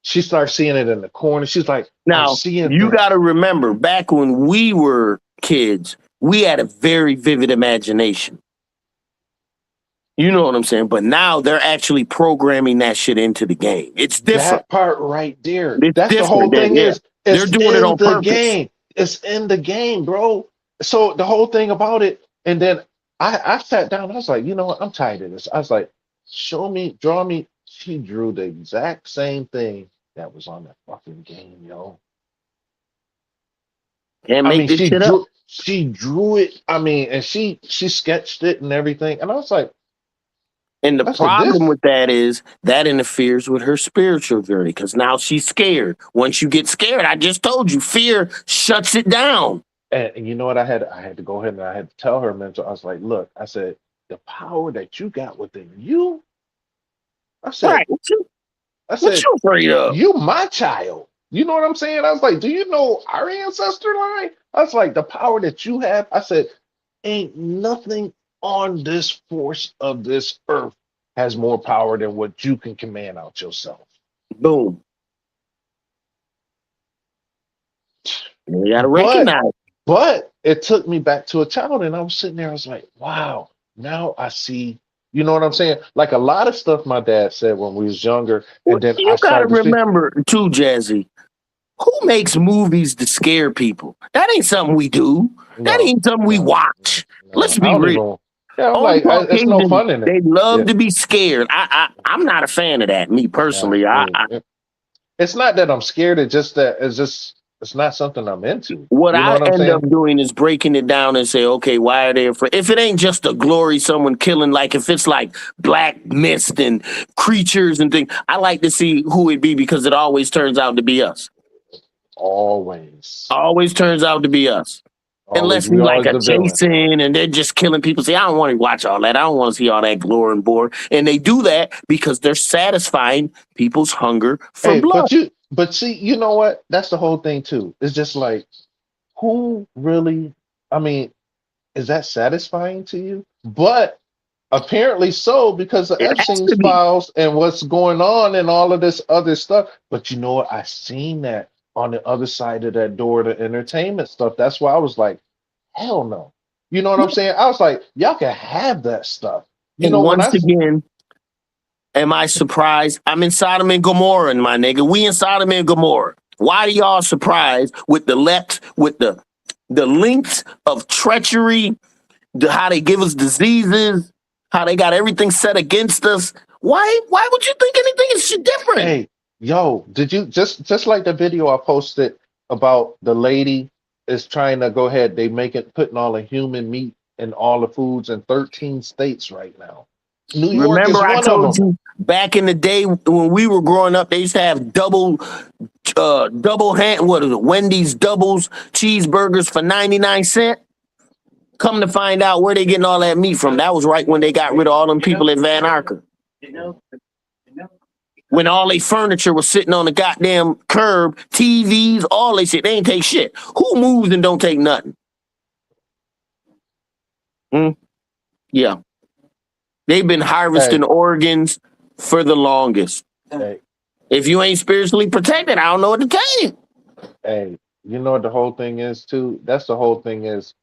She started seeing it in the corner. She's like, Now, I'm seeing you things. got to remember, back when we were kids, we had a very vivid imagination. You know what I'm saying? But now they're actually programming that shit into the game. It's different. That part right there. It's That's the whole different, thing yeah. is. They're doing it on purpose. Game. It's in the game, bro. So the whole thing about it, and then I sat down. I was like, you know what? I'm tired of this. I was like, show me, draw me. She drew the exact same thing that was on that fucking game, yo. Can't make this shit up. She drew it. I mean, and she sketched it and everything. And I was like, and the problem with that is that interferes with her spiritual journey because now she's scared. Once you get scared, I just told you, fear shuts it down. And you know what? I had to go ahead and I had to tell her mentor. I was like, look, I said, the power that you got within you. I said, right. What you afraid of? You my child. You know what I'm saying? I was like, do you know our ancestor line? I was like, the power that you have. I said, ain't nothing on this force of this earth has more power than what you can command out yourself. Boom. You gotta recognize. But it took me back to a child, and I was sitting there. I was like, wow. Now I see. You know what I'm saying? Like a lot of stuff my dad said when we was younger, and then you gotta remember too, Jazzy. Who makes movies to scare people? That ain't something we do. That ain't something we watch. Let's be real. Yeah, I'm like, it's no fun in it. They love to be scared. I'm not a fan of that. Me personally, it's not that I'm scared. It's just that it's not something I'm into. What I end up doing is breaking it down and say, okay, why are they afraid? If it ain't just a glory, someone killing, like if it's like black mist and creatures and things, I like to see who it be because it always turns out to be us. Always turns out to be us. Unless we like a Jason and they're just killing people. See, I don't want to watch all that. I don't want to see all that glory and bore. And they do that because they're satisfying people's hunger for blood. But see, you know what? That's the whole thing too. It's just like, who really, I mean, is that satisfying to you? But apparently so, because of Epstein's files and what's going on and all of this other stuff. But you know what? I seen that on the other side of that door, the entertainment stuff. That's why I was like, hell no. You know what I'm saying? I was like, y'all can have that stuff. You know, once again, am I surprised? I'm in Sodom and Gomorrah, my nigga. We in Sodom and Gomorrah. Why are y'all surprised with the lengths of treachery how they give us diseases, how they got everything set against us. Why would you think anything is different? Hey, yo, did you just like the video I posted about the lady is trying to go ahead, they make it putting all the human meat in all the foods in 13 states right now. New York is Remember, I one of told them. you back in the day when we were growing up, they used to have double hand, what is it, Wendy's doubles cheeseburgers for 99 cents. Come to find out where they getting all that meat from. That was right when they got rid of all them people in Van Arken. When all their furniture was sitting on the goddamn curb, TVs, all they shit, they ain't take shit. Who moves and don't take nothing? Yeah. They've been harvesting organs for the longest. Hey, If you ain't spiritually protected, I don't know what to tell you. hey, you know what the whole thing is too? That's the whole thing is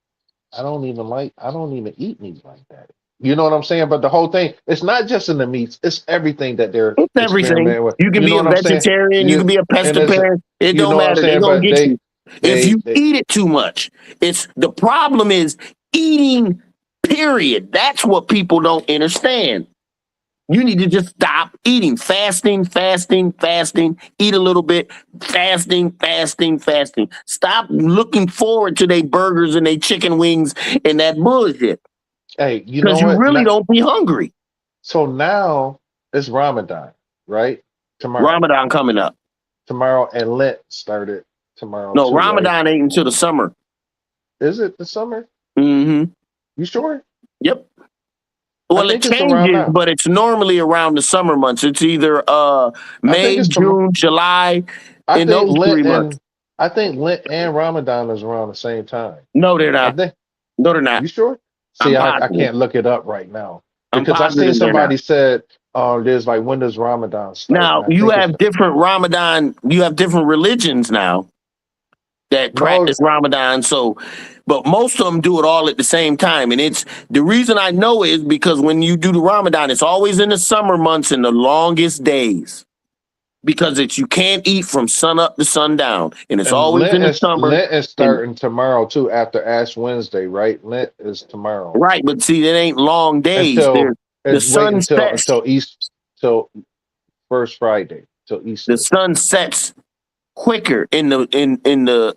I don't even eat meat like that. You know what I'm saying? But the whole thing, it's not just in the meats, it's everything that they're It's everything. experimenting with. You can You be know a what I'm saying? vegetarian, you can be a and it's, pescatarian. It you don't know what I'm matter. They're saying? gonna But get you. If you they eat it too much, it's the problem is eating, period. That's what people don't understand. You need to just stop eating. Fasting. Eat a little bit. Fasting. Stop looking forward to their burgers and their chicken wings and that bullshit. hey, you know Because you what? really don't be hungry. So now it's Ramadan, right? Tomorrow. Ramadan coming up. Tomorrow, and Lent started tomorrow No, too, right? Ramadan ain't until the summer. Is it the summer? Mm-hmm. You sure? Yep. Well, it think it's around changes, now. but it's normally around the summer months. It's either May, it's June, July, I in think those 3 months. I think Lent and Ramadan is around the same time. No, they're I not. think. No, they're not. You sure? I'm See, I positive. can't look it up right now I'm because I seen positive they're not. somebody said, there's like, when does Ramadan start? Now, And I you think have different Ramadan, you have different religions now that practice Ramadan. So, but most of them do it all at the same time. And it's the reason I know is because when you do the Ramadan, it's always in the summer months and the longest days. Because you can't eat from sun up to sundown. And it's always in the summer. Lent is starting tomorrow too, after Ash Wednesday, right? Lent is tomorrow. Right, but see, that ain't long days. The sun sets until till first Friday, till Easter. The sun sets quicker in the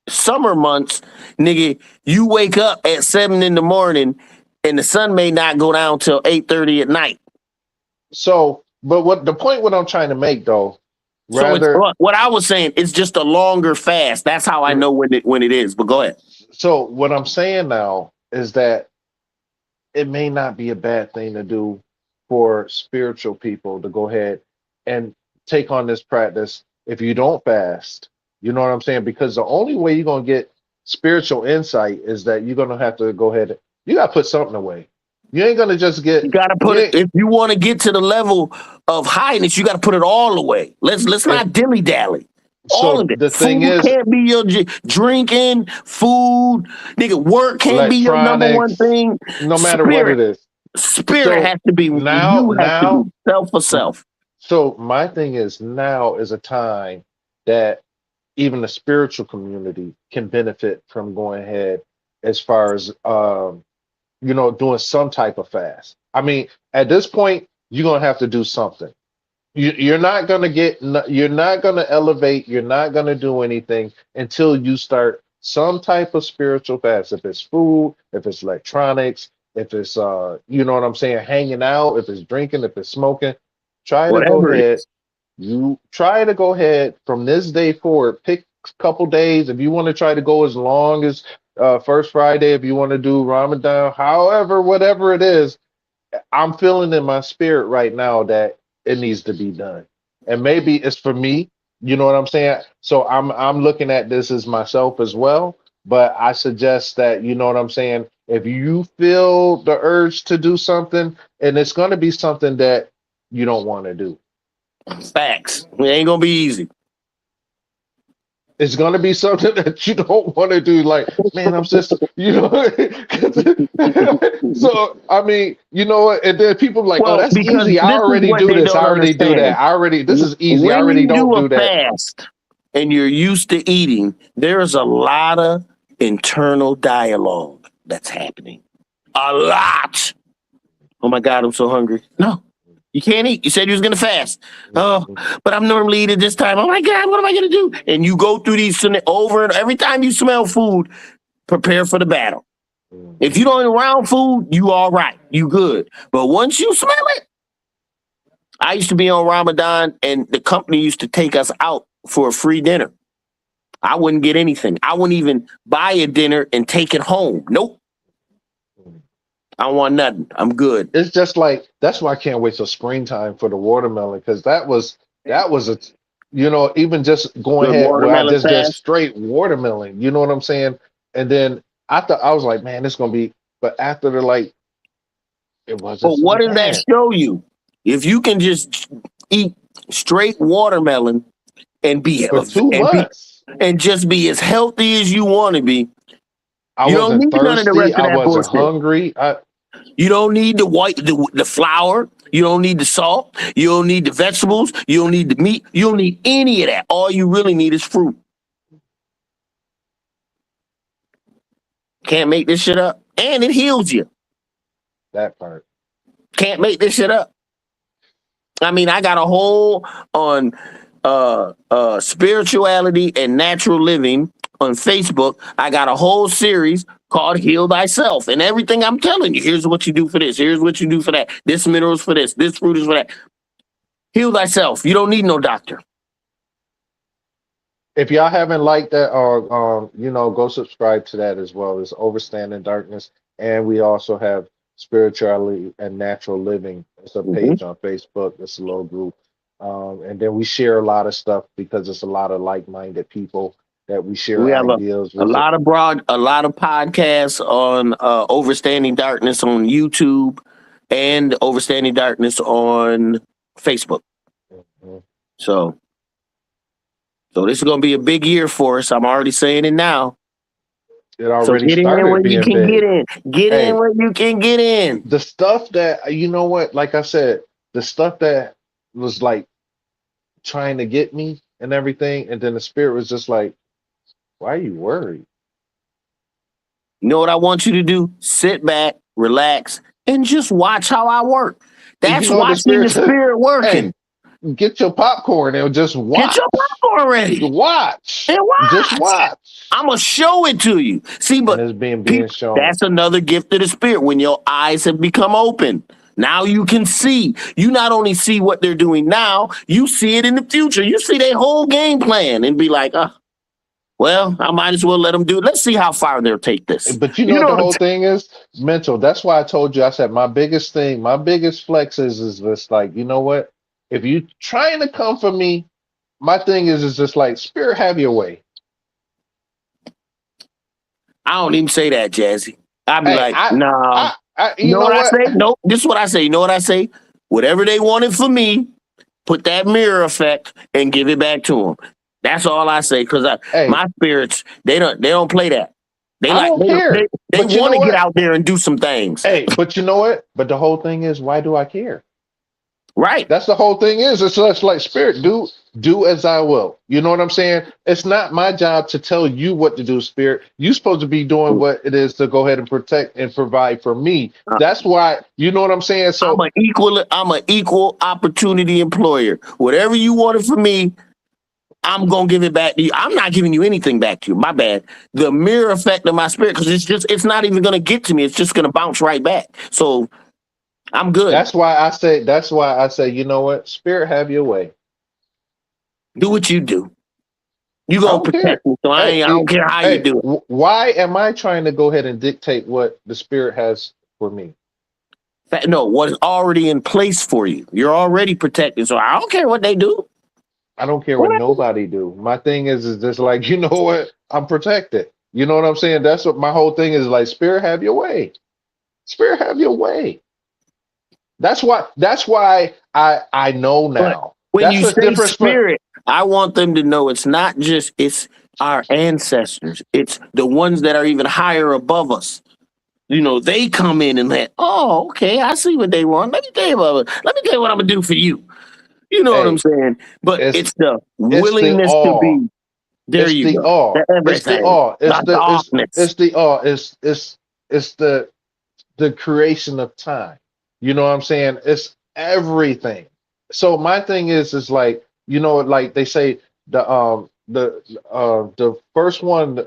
summer months, nigga. You wake up at 7 in the morning, and the sun may not go down till 8:30 at night. So, but what I'm trying to make though, what I was saying, it's just a longer fast. That's how I know when it is. But go ahead. So what I'm saying now is that it may not be a bad thing to do for spiritual people to go ahead and take on this practice if you don't fast. You know what I'm saying? Because the only way you're going to get spiritual insight is that you're going to have to go ahead. You got to put something away. You ain't going to just get. You got to put it. If you want to get to the level of highness, you got to put it all away. Let's not dilly dally. All of it. The thing food is, can't be your drinking, food, nigga. Work can't be your number one thing. No matter what it is, spirit has to be now self for self. So my thing is, now is a time that even the spiritual community can benefit from going ahead as far as doing some type of fast. I mean, at this point, you're gonna have to do something. You're not gonna elevate. You're not gonna do anything until you start some type of spiritual fast. If it's food, if it's electronics, if it's hanging out, if it's drinking, if it's smoking, try to go ahead from this day forward. Pick a couple days if you want to try to go as long as first Friday. If you want to do Ramadan, however, whatever it is, I'm feeling in my spirit right now that it needs to be done, and maybe it's for me. You know what I'm saying? So I'm looking at this as myself as well. But I suggest that, you know what I'm saying, if you feel the urge to do something, and it's going to be something that you don't want to do. Facts. It ain't gonna be easy. It's gonna be something that you don't want to do. Like, man, I'm just, So I mean, and then people like, oh, that's easy. I already do this. I already do that. This is easy. I already don't do that. Fast and you're used to eating, there's a lot of internal dialogue that's happening. A lot. Oh my God, I'm so hungry. No, you can't eat. You said you was gonna fast. Oh, but I'm normally eating this time. Oh my God, what am I gonna do? And you go through these over and every time you smell food, prepare for the battle. If you don't around food, you all right. You good. But once you smell it, I used to be on Ramadan and the company used to take us out for a free dinner. I wouldn't get anything. I wouldn't even buy a dinner and take it home. Nope. I don't want nothing. I'm good. It's just like, that's why I can't wait till springtime for the watermelon, because that was a, even just going Good ahead where I watermelon just get fast. straight watermelon, you know what I'm saying? And then I was like, man, it's gonna be, but after the like, it wasn't But so what does that bad. show you? If you can just eat straight watermelon and For 2 months, just be as healthy as you want to be, I you don't wasn't need none of the thirsty, rest of I that wasn't bullshit. hungry. You don't need the flour. You don't need the salt. You don't need the vegetables. You don't need the meat. You don't need any of that. All you really need is fruit. Can't make this shit up. And it heals you. That part. Can't make this shit up. I mean, I got a whole on spirituality and natural living on Facebook. I got a whole series called Heal Thyself. And everything I'm telling you, here's what you do for this. Here's what you do for that. This mineral's for this. This fruit is for that. Heal thyself. You don't need no doctor. If y'all haven't liked that, or go subscribe to that as well. It's Overstanding Darkness, and we also have Spirituality and Natural Living. It's a page on Facebook. It's a little group, and then we share a lot of stuff because it's a lot of like-minded people that we share We have ideas a with. lot of podcasts on Overstanding Darkness on YouTube and Overstanding Darkness on Facebook. Mhm. So this is going to be a big year for us. I'm already saying it now. It already get in started where you being can big. get in. Get in where you can get in. The stuff that, like I said, the stuff that was like trying to get me and everything, and then the spirit was just like, why are you worried? You know what I want you to do? Sit back, relax, and just watch how I work. That's watching the spirit working. Hey, get your popcorn and just watch. Get your popcorn ready. Watch. And watch. Just watch. I'm going to show it to you. See, but and it's being shown. That's another gift of the spirit when your eyes have become open. Now you can see. You not only see what they're doing now, you see it in the future. You see their whole game plan and be like, well, I might as well let them do it. Let's see how far they'll take this. But you know the whole thing is mental. That's why I told you, I said, my biggest flex is this, like, you know what? If you trying to come for me, my thing is just like, spirit, have your way. I don't even say that, Jazzy. I'd be like, nah. You know what I say? No, this is what I say. You know what I say? Whatever they wanted for me, put that mirror effect and give it back to them. That's all I say, because my spirits, they don't play that. They want to get out there and do some things. Hey, but you know what? But the whole thing is, why do I care? Right. That's the whole thing is. It's just like, spirit, do as I will. You know what I'm saying? It's not my job to tell you what to do, spirit. You're supposed to be doing what it is to go ahead and protect and provide for me. That's why, you know what I'm saying? So I'm an equal opportunity employer. Whatever you wanted from me, I'm gonna give it back to you. I'm not giving you anything back to you. My bad. The mirror effect of my spirit, because it's not even gonna get to me. It's just gonna bounce right back. So I'm good. That's why I say, you know what? Spirit, have your way. Do what you do. You gonna protect me, so I don't care how you do it. Why am I trying to go ahead and dictate what the spirit has for me? No, what is already in place for you. You're already protected, so I don't care what they do. I don't care what nobody do. My thing is just like, you know what? I'm protected. You know what I'm saying? That's what my whole thing is, like, spirit, have your way. Spirit, have your way. That's why I know now. When that's you say spirit, I want them to know it's not just it's our ancestors. It's the ones that are even higher above us. You know, they come in and let, oh, okay, I see what they want. Let me tell you what I'm gonna do for you. You know what I'm saying? But it's the willingness to be. There you go. It's the awe. It's the awe. It's the the creation of time. You know what I'm saying? It's everything. So my thing is like, like they say the first one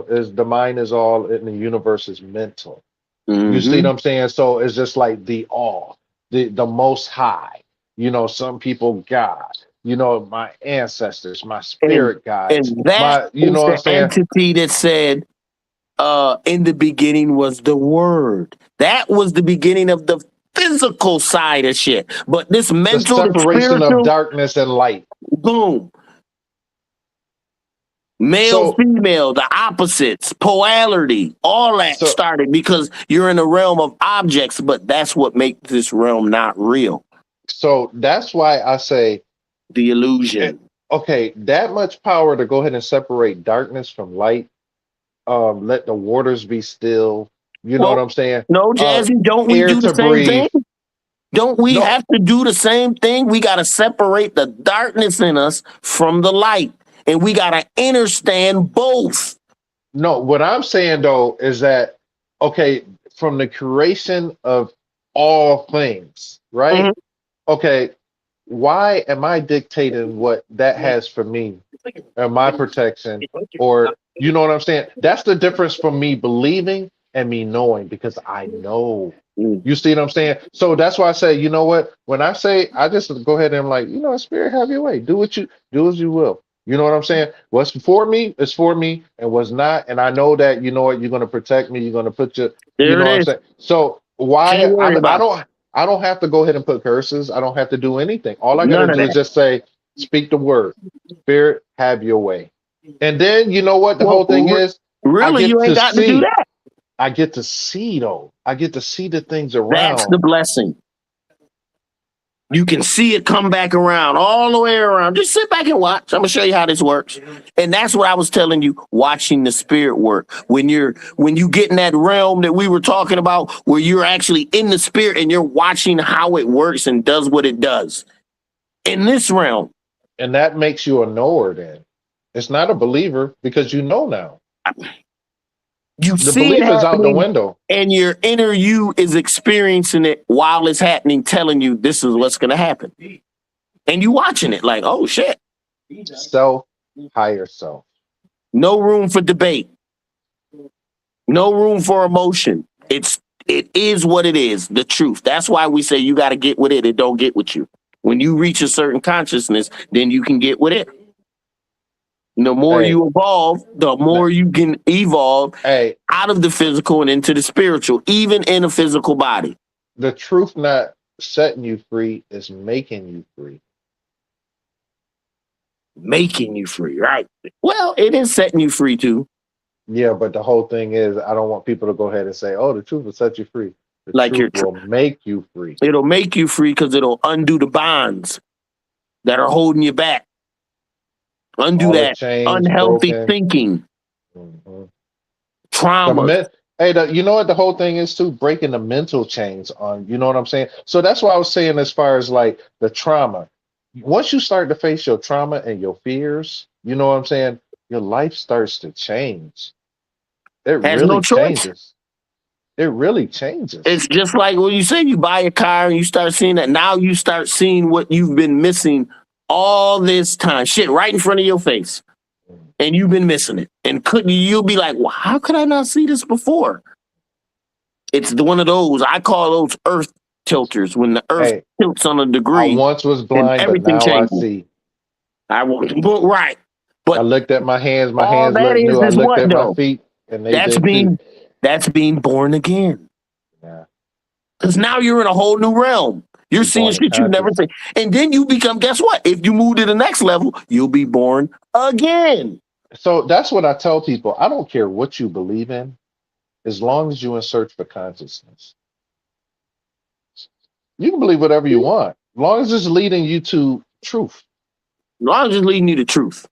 is the mind is all in the universe is mental. You see what Hmm. I'm saying? So it's just like the all, the most high. Some people God, my ancestors, my And spirit guides, and that my you is know what I'm the saying? entity that said, in the beginning was the word. That was the beginning of the physical side of shit. But this The mental, the separation of spiritual, darkness and light. boom. Male, So female, the opposites, polarity, all that so started because you're in the realm of objects, but that's what makes this realm not real. so that's why I say, The eh, illusion. okay, that much power to go ahead and separate darkness from light. Let the waters be still. You know what Well, I'm saying? no, Uh, Jazzy, don't we air do the to same breathe. thing? Don't we No, have to do the same thing? We got to separate the darkness in us from the light, and we got to understand both. no. What I'm saying though is that okay, from the creation of all things, right? Mhm. Okay, why am I dictating what that has for me and my protection? Or you know what I'm saying? That's the difference from me believing and me knowing because I know. Mm. You see what I'm saying? So that's why I say, you know what? When I say, I just go ahead and like, Spirit, have your way. Do what you do as you will. You know what I'm saying? What's for me is for me, and what's not. And I know that you know what you're going to protect me. You're going to put your, you There know it what I'm is. saying? So Can't why worry about I don't have to go ahead and put curses. I don't have to do anything. All I got to none of do is that. just say, speak the word. Spirit, have your way. And then you know what the Well, whole thing is? I really, get you ain't to got to do see. that. I get to see though. I get to see the things That's the around. blessing. You can see it come back around all the way around. Just sit back and watch. I'm gonna show you how this works. And that's what I was telling you, watching the spirit work. When you get in that realm that we were talking about, where you're actually in the spirit and you're watching how it works and does what it does. In this realm, And that makes you a knower then. It's not a believer because you know now. you The see it believer's out the happening, window. and your inner you is experiencing it while it's happening, telling you this is what's gonna happen. And you watching it like, oh shit. Self, higher self. No room for debate. No room for emotion. It is what it is, the truth. That's why we say you got to get with it. It don't get with you. When you reach a certain consciousness, then you can get with it. The more Hey, you evolve, the n- more you can evolve hey, out of the physical and into the spiritual, even in a physical body, the truth not setting you free is making you free. making you free, right? Well, it is setting you free too. Yeah, but the whole thing is I don't want people to go ahead and say, oh, the truth will set you free. The Like truth will make you free. it'll make you free because it'll undo the bonds that are holding you back, undo All the that chains unhealthy broken. thinking, Mhm. The traumas. men, hey, you know what the whole thing is too? Breaking the mental chains on, you know what I'm saying? So that's why I was saying as far as like the trauma. Once you start to face your trauma and your fears, you know what I'm saying? Your life starts to change. It Has no really choice. changes. It really changes. It's just like when you say you buy a car and you start seeing that. Now you start seeing what you've been missing all this time. Shit right in front of your face. And you've been missing it. And couldn't you'll be like, well, how could I not see this before? It's one of those, I call those earth tilters, when the earth Hey, tilts on a I degree once was and blind, but everything now I changes. see. I want right. I But looked at my all hands that looked new. I is looked what at my though? feet and they That's did too. being that's being born again. Yeah. Because now you're in a whole new realm. You're You're seeing born in shit you never conscious. seen. And then you become, guess what? If you move to the next level, you'll be born again. So that's what I tell people. I don't care what you believe in, as long as you in search for consciousness. You can believe whatever you want, as long as it's leading you to truth. As long as it's leading you to truth,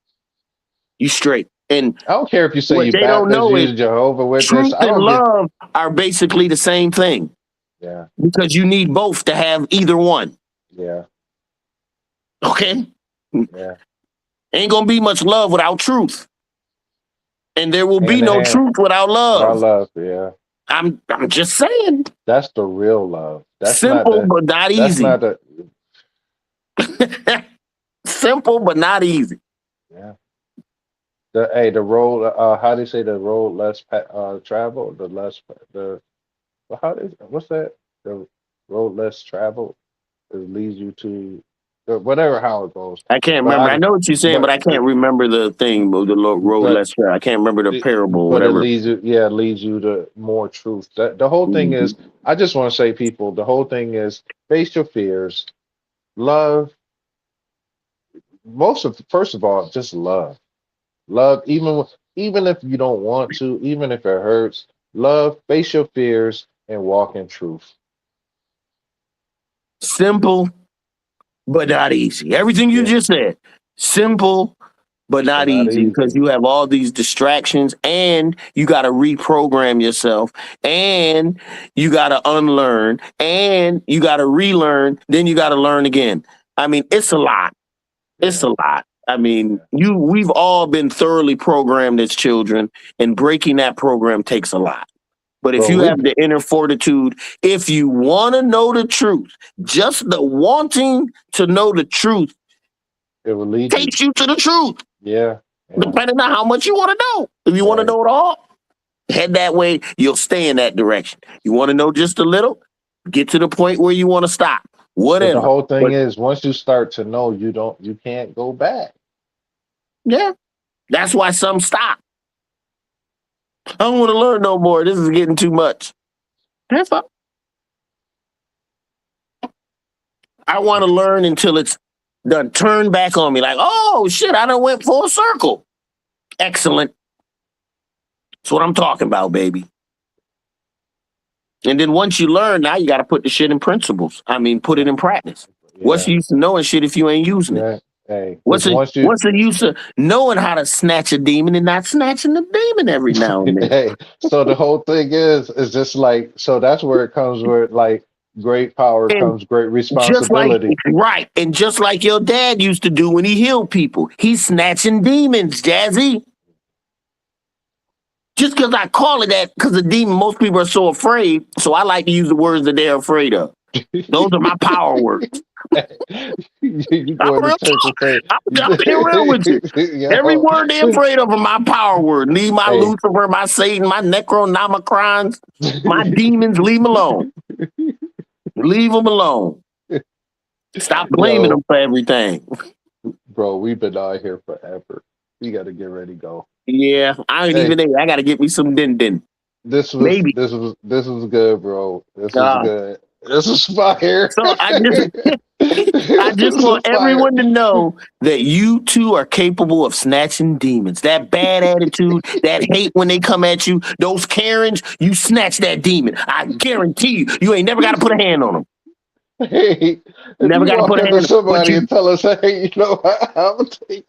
you straight. And I don't care if you say what you they don't Baptist, know is you Jehovah Witness. truth I and don't get. love are basically the same thing Yeah, because you need both to have either one. yeah, Okay? yeah. Ain't gonna be much love without truth. And there will be Hand in no hand, truth without but I love. love. Yeah. I'm just saying. That's the real love. That's not Simple the. but not That's easy. not the. Simple but not easy. Yeah. The road. How do you say the road less travel? The less the. Well, how is what's that? The road less traveled it leads you to whatever how it goes. I can't But remember. I know what you're saying, but but I can't remember the thing of the road but less traveled. I can't remember the parable, but it whatever. leads you, yeah, it leads you to more truth. The whole thing Mhm. is, I just want to say, people, the whole thing is face your fears, love. First of all, just love. Even if you don't want to, even if it hurts, love. Face your fears and walk in truth. Simple but not easy. Everything you Yeah, just said, simple but but not not easy because easy. you have all these distractions and you got to reprogram yourself and you got to unlearn and you got to relearn. Then you got to learn again. I mean, it's a lot. It's Yeah, a lot. I mean, yeah. we've all been thoroughly programmed as children, and breaking that program takes a lot. But if Bro, you we have the inner fortitude, if you want to know the truth, just the wanting to know the truth it will lead you. takes you to the truth, Yeah, yeah. depending on how much you want to know. If you want to Right. know it all, head that way, you'll stay in that direction. You want to know just a little, get to the point where you want to stop, But the whatever. whole thing But is, once you start to know, you can't go back. yeah, that's why some stop. I don't want to learn no more. This is getting too much. That's fine. I want to learn until it's done turn back on me like, oh shit, I done went full circle. Excellent. That's what I'm talking about, baby. And then once you learn, now you got to put the shit in principles. I mean, put it in practice. What's Yeah, the use of knowing shit if you ain't using it? yeah. Hey, What's because the once you, what's the use of knowing how to snatch a demon and not snatching the demon every now and then? hey, so the whole thing is just like, so that's where it comes where like great power And comes great just like responsibility. right, and just like your dad used to do when he healed people, he's snatching demons, Jazzy. Just because I call it that, because the demon, most people are so afraid. So I like to use the words that they're afraid of. Those are my power words. You I'm go into real church talk. and say, I'm being real with you. Every yo, word they're afraid of are my power word. Leave my hey, Lucifer, my Satan, my Necronomicrons, my demons, leave them alone. Leave them alone. Stop blaming yo, them for everything. bro, we've been out here forever. We got to get ready to go. Yeah, I ain't Hey, even there. I got to get me some din. Maybe. this was good, bro. This was Uh, good. This was fire. so I just This was want fire. everyone to know that you too are capable of snatching demons. That bad attitude, that hate when they come at you, those Karens, you snatch that demon. I guarantee you, you ain't never got to put a hand on them. Hey, if Never you got to walk put a up to hand. But somebody and tell us, hey, you know what, I'm gonna take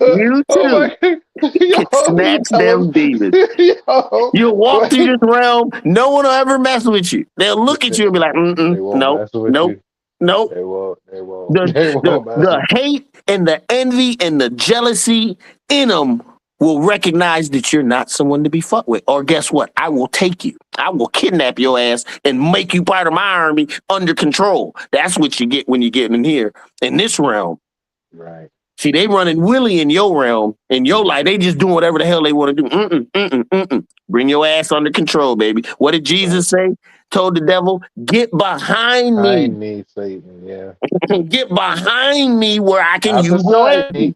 you oh too my can yo, you snatch tell them them demons. yo You'll walk through wait. this realm. No one will ever mess with you. They'll look at you and be like, They won't nope, mess with nope, you. nope. They won't the they the won't mess the with hate and the envy and the jealousy in them will recognize that you're not someone to be fucked with. Or guess what? I will take you. I will kidnap your ass and make you part of my army under control. That's what you get when you get in here in this realm. right. See, they running Willie in your realm, in your life. They just doing whatever the hell they want to do. Bring your ass under control, baby. What did Right. Jesus say? Told the devil, get behind me. Behind me, Satan, yeah. Get behind me where I can Not use your beside energy. me.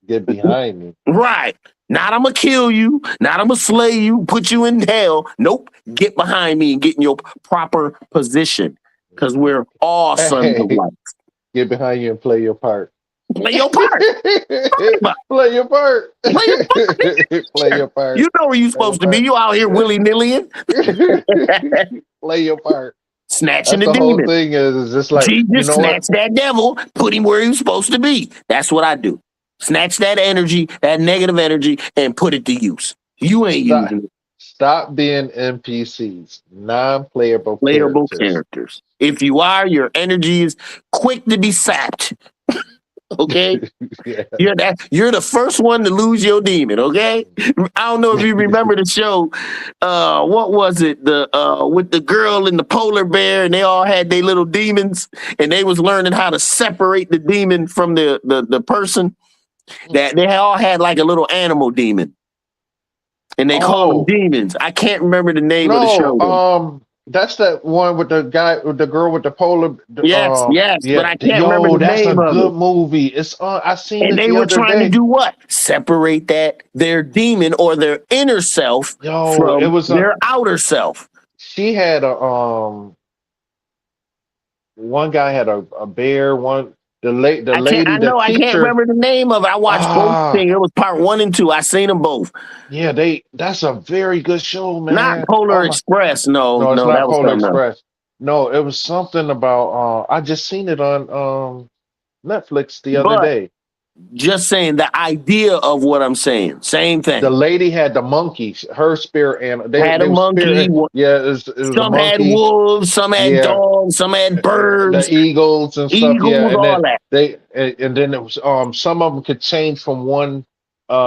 Get behind me. Right. Not I'm gonna kill you. Not I'm gonna slay you, put you in hell. Nope. Get behind me and get in your proper position. Because we're all sons of Hey, light. get behind you and play your part. Play your part. Play your part. Play your part. Play your part. You know where you Play your supposed to be. part. You out here willy-nilly Play your part. snatching That's the the whole demon. thing is just like, you Jesus know what? snatched that devil, put him where he was supposed to be. That's what I do. Snatch that energy, that negative energy, and put it to use. You ain't Stop, using it. stop being NPCs, non-playable Playable characters. characters. If you are, your energy is quick to be sapped. Okay, Yeah. you're the first one to lose your demon. Okay, I don't know if you remember the show. What was it? The with the girl and the polar bear, and they all had their little demons, and they was learning how to separate the demon from the person. That they all had like a little animal demon, and they call them Oh demons. I can't remember the name of the no, show. that's that one with the guy with the girl with the polar. Yes, yes, but Yeah, I can't remember yo, the that's a name of good it. movie. It's I seen And it they the were other trying to day. do what? Separate their demon or their inner self Yo, it from was their outer self. she had a one guy had a bear, one the lady, the I can't teacher. remember the name of it. I watched both Ah, things. It was part 1 and 2. I seen them both. yeah, that's a very good show, Not man. Polar Oh my, Express. No, no, it's no, not that was Polar something else. Express. No, it was something about I just seen it on Netflix the other But day. just saying the idea of what I'm saying. Same The thing. lady had the monkey, her spirit, and Had a they were monkey. spirit. Yeah, it was a Some had monkey. wolves. Some had Yeah, dogs. Some had the birds, eagles and stuff. Yeah, eagles, and all then that. then it was some of them could change from one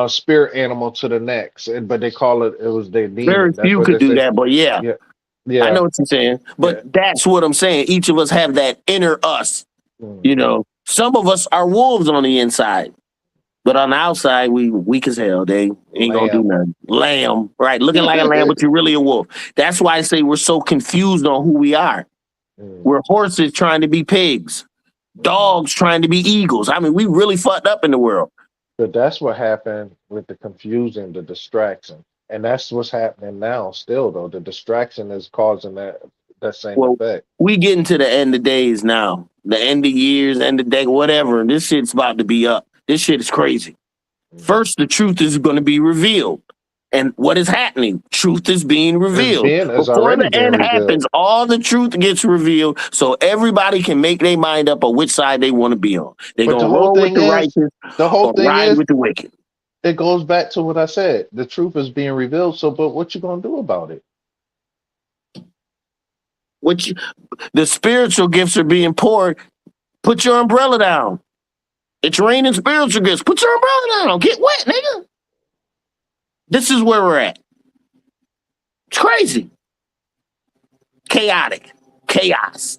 spirit animal to the next, but they call it was their Very demon. That's few what they could do say. that, but yeah. Yeah, I yeah, know what you're saying, yeah. but that's what I'm saying. Each of us have that inner us. You Mhm. know, some of us are wolves on the inside, but on the outside, we weak as hell. They ain't gonna do Lamb. nothing. Lamb, right? Looking like a lamb, but you're really a wolf. That's why I say we're so confused on who we are. Mm. We're horses trying to be pigs, dogs trying to be eagles. I mean, we really fucked up in the world. But that's what happened with the confusion, the distraction, and that's what's happening now. Still, though, the distraction is causing that same Well, effect. we getting to the end of days now, the end of years, end of day, whatever. And this shit's about to be up. This shit is crazy. Mhm. First, the truth is going to be revealed. And what is happening? Truth is being revealed. It's Before already the being end revealed. happens, all the truth gets revealed so everybody can make their mind up on which side they want to be on. They're But going to roll with the righteous the whole or thing ride is, with the wicked. it goes back to what I said. The truth is being revealed. So, but what you gonna do about it? Which the spiritual gifts are being poured. Put your umbrella down. It's raining spiritual gifts. Put your umbrella down. Get wet, nigga. This is where we're at. It's crazy. Chaotic. Chaos.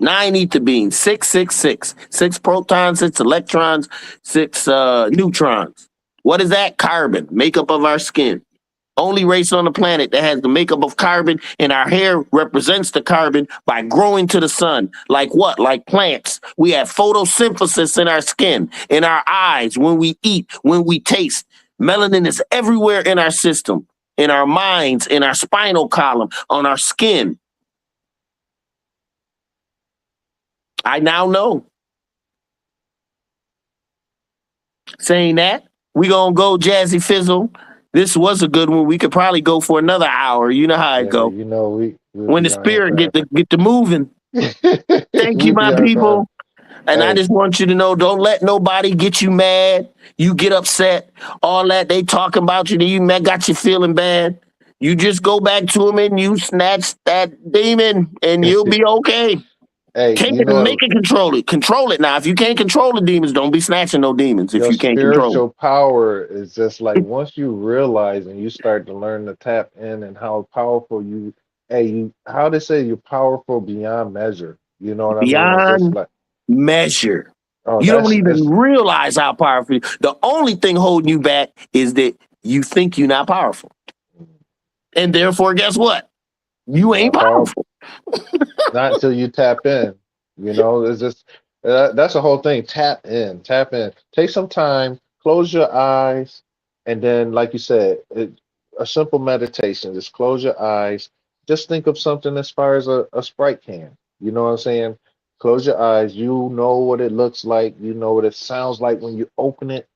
9 ether beams, 666, 6 protons, 6 electrons, 6 neutrons. What is that? Carbon, makeup of our skin. Only race on the planet that has the makeup of carbon, and our hair represents the carbon by growing to the sun. Like what? Like plants. We have photosynthesis in our skin, in our eyes, when we eat, when we taste. Melanin is everywhere in our system, in our minds, in our spinal column, on our skin. I now know. Saying that, we gonna go Jazzy Fizzle. This was a good one. We could probably go for another hour. You know how it Yeah, go. you know we'll When the be on here spirit forever. get to moving. Thank you, We'll be my on forever. people. And I Hey, just want you to know, don't let nobody get you mad. You get upset. All that they talking about you, got you feeling bad. You just go back to them and you snatch that demon, and you'll be okay. hey, Can't you know make it control it. Control it now. If you can't control the demons, don't be snatching no demons if your you can't control them. spiritual power is just like once you realize and you start to learn to tap in and how powerful how they say you're powerful beyond measure. You know what I mean? It's just Beyond like, measure. oh, You don't that's even it's realize how powerful. The only thing holding you back is that you think you're not powerful. And therefore, guess what? You ain't not powerful. powerful. Not until you tap in. You know, it's just that's the whole thing. Tap in, tap in. Take some time, close your eyes, and then, like you said, a simple meditation. Just close your eyes. Just think of something as far as a Sprite can. You know what I'm saying? Close your eyes. You know what it looks like. You know what it sounds like when you open it.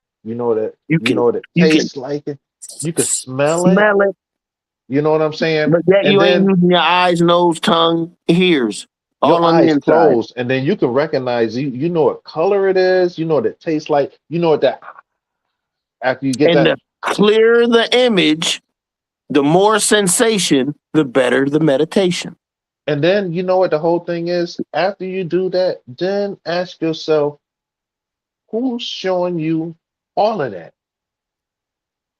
You You know can what it you can tastes like. You can smell it. smell it, You know what I'm saying? but yet And you ain't then using your eyes, nose, tongue, ears, your all on the eyes inside. closed, and then you can recognize you know what color it is, you know what it tastes like, you know what that after you get And that, the clearer the image, the more sensation, the better the meditation. and then you know what the whole thing is. After you do that, then ask yourself, Who's showing you all of that?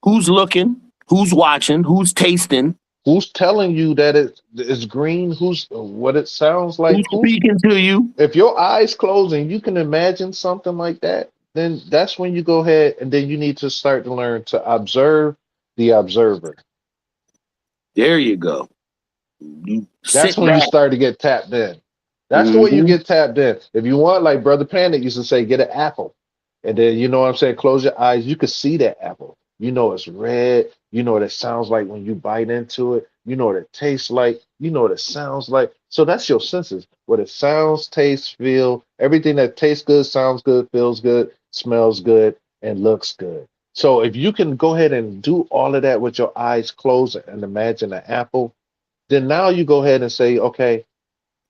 Who's looking? Who's watching? Who's tasting? Who's telling you that it's green? Who's what it sounds like? Who's speaking to you? If your eyes close and you can imagine something like that, then that's when you go ahead and then you need to start to learn to observe the observer. There you go. That's when you start to get tapped in. That's the way you get tapped in. If you want, like Brother Panic used to say, get an apple. And then, you know what I'm saying? Close your eyes. You can see that apple. You know it's red. You know what it sounds like when you bite into it. You know what it tastes like. You know what it sounds like. So that's your senses. What it sounds, tastes, feel, everything that tastes good, sounds good, feels good, smells good, and looks good. So if you can go ahead and do all of that with your eyes closed and imagine an apple, then now you go ahead and say, okay,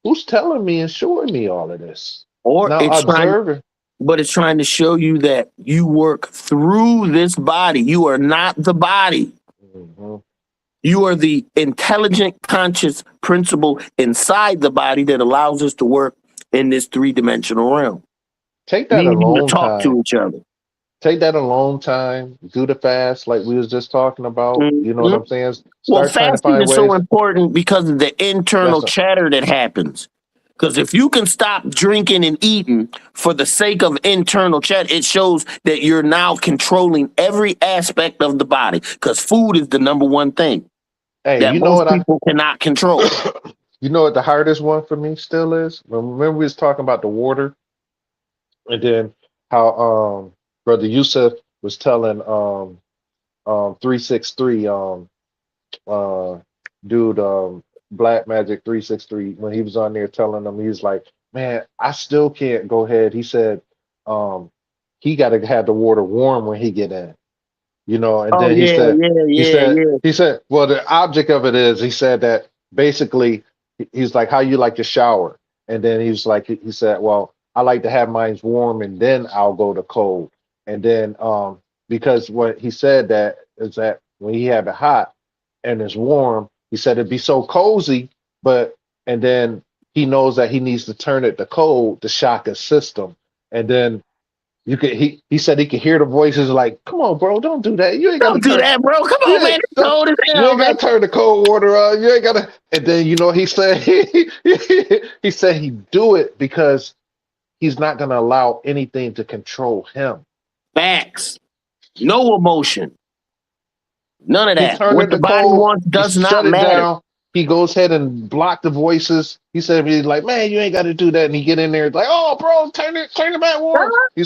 who's telling me and showing me all of this? Or now it's observing. But it's trying to show you that you work through this body. You are not the body. Mm-hmm. You are the intelligent, conscious principle inside the body that allows us to work in this three-dimensional realm. Take that alone talk time. to each other. Take that alone time. Do the fast like we was just talking about. You know what I'm saying? Well, fasting is so important because of the internal chatter that happens. Because if you can stop drinking and eating for the sake of internal chat, it shows that you're now controlling every aspect of the body. Because food is the number one thing that you know most what people cannot control. You know what the hardest one for me still is? Remember we was talking about the water, and then how Brother Yusuf was telling 363 dude Black Magic 363 when he was on there telling them, he was like, man, I still can't go ahead. He said he got to have the water warm when he get in, you know. And then he said, well, the object of it is, he said that basically he's like, how you like to shower? And then he said, well, I like to have mine warm and then I'll go to cold. And then because what he said that is that when he have it hot and it's warm, he said it'd be so cozy, and then he knows that he needs to turn it to cold to shock his system. And then he said he could hear the voices like, come on, bro, don't do that. You ain't gotta do that, bro. Come on, man. It's cold as hell. You ain't gotta turn the cold water on. You ain't gotta. And then you know he said he said he'd do it because he's not gonna allow anything to control him. Facts. No emotion. None of that. What the body wants does not matter. He goes ahead and block the voices. He said, he's like, man, you ain't got to do that. And he get in there like, oh, bro, turn it back warm. He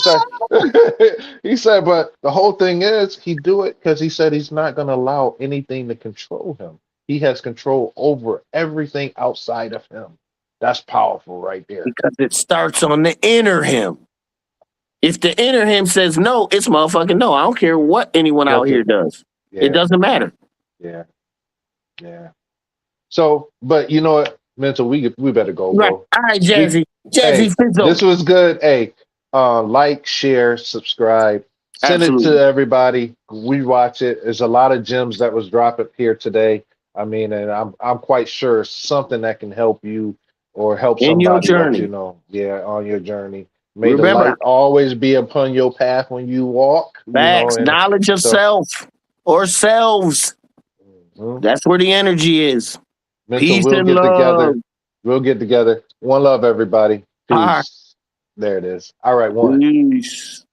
said, but the whole thing is he do it because he said he's not going to allow anything to control him. He has control over everything outside of him. That's powerful right there. Because it starts on the inner him. If the inner him says no, it's motherfucking no. I don't care what anyone out here does. Yeah. It doesn't matter. Yeah. So, but you know what, Mental, we better go, right. Bro. All right, Jazzy. Hey, this was good. Hey, like, share, subscribe, send it to everybody. We watch it. There's a lot of gems that was dropped here today. I mean, and I'm quite sure something that can help you or help somebody in your journey. That you know, on your journey. May the light always be upon your path when you walk. Facts. Knowledge of self or selves. That's where the energy is. Mental, peace and love. We'll get together. One love, everybody. Peace. There it is. All right, one. Peace.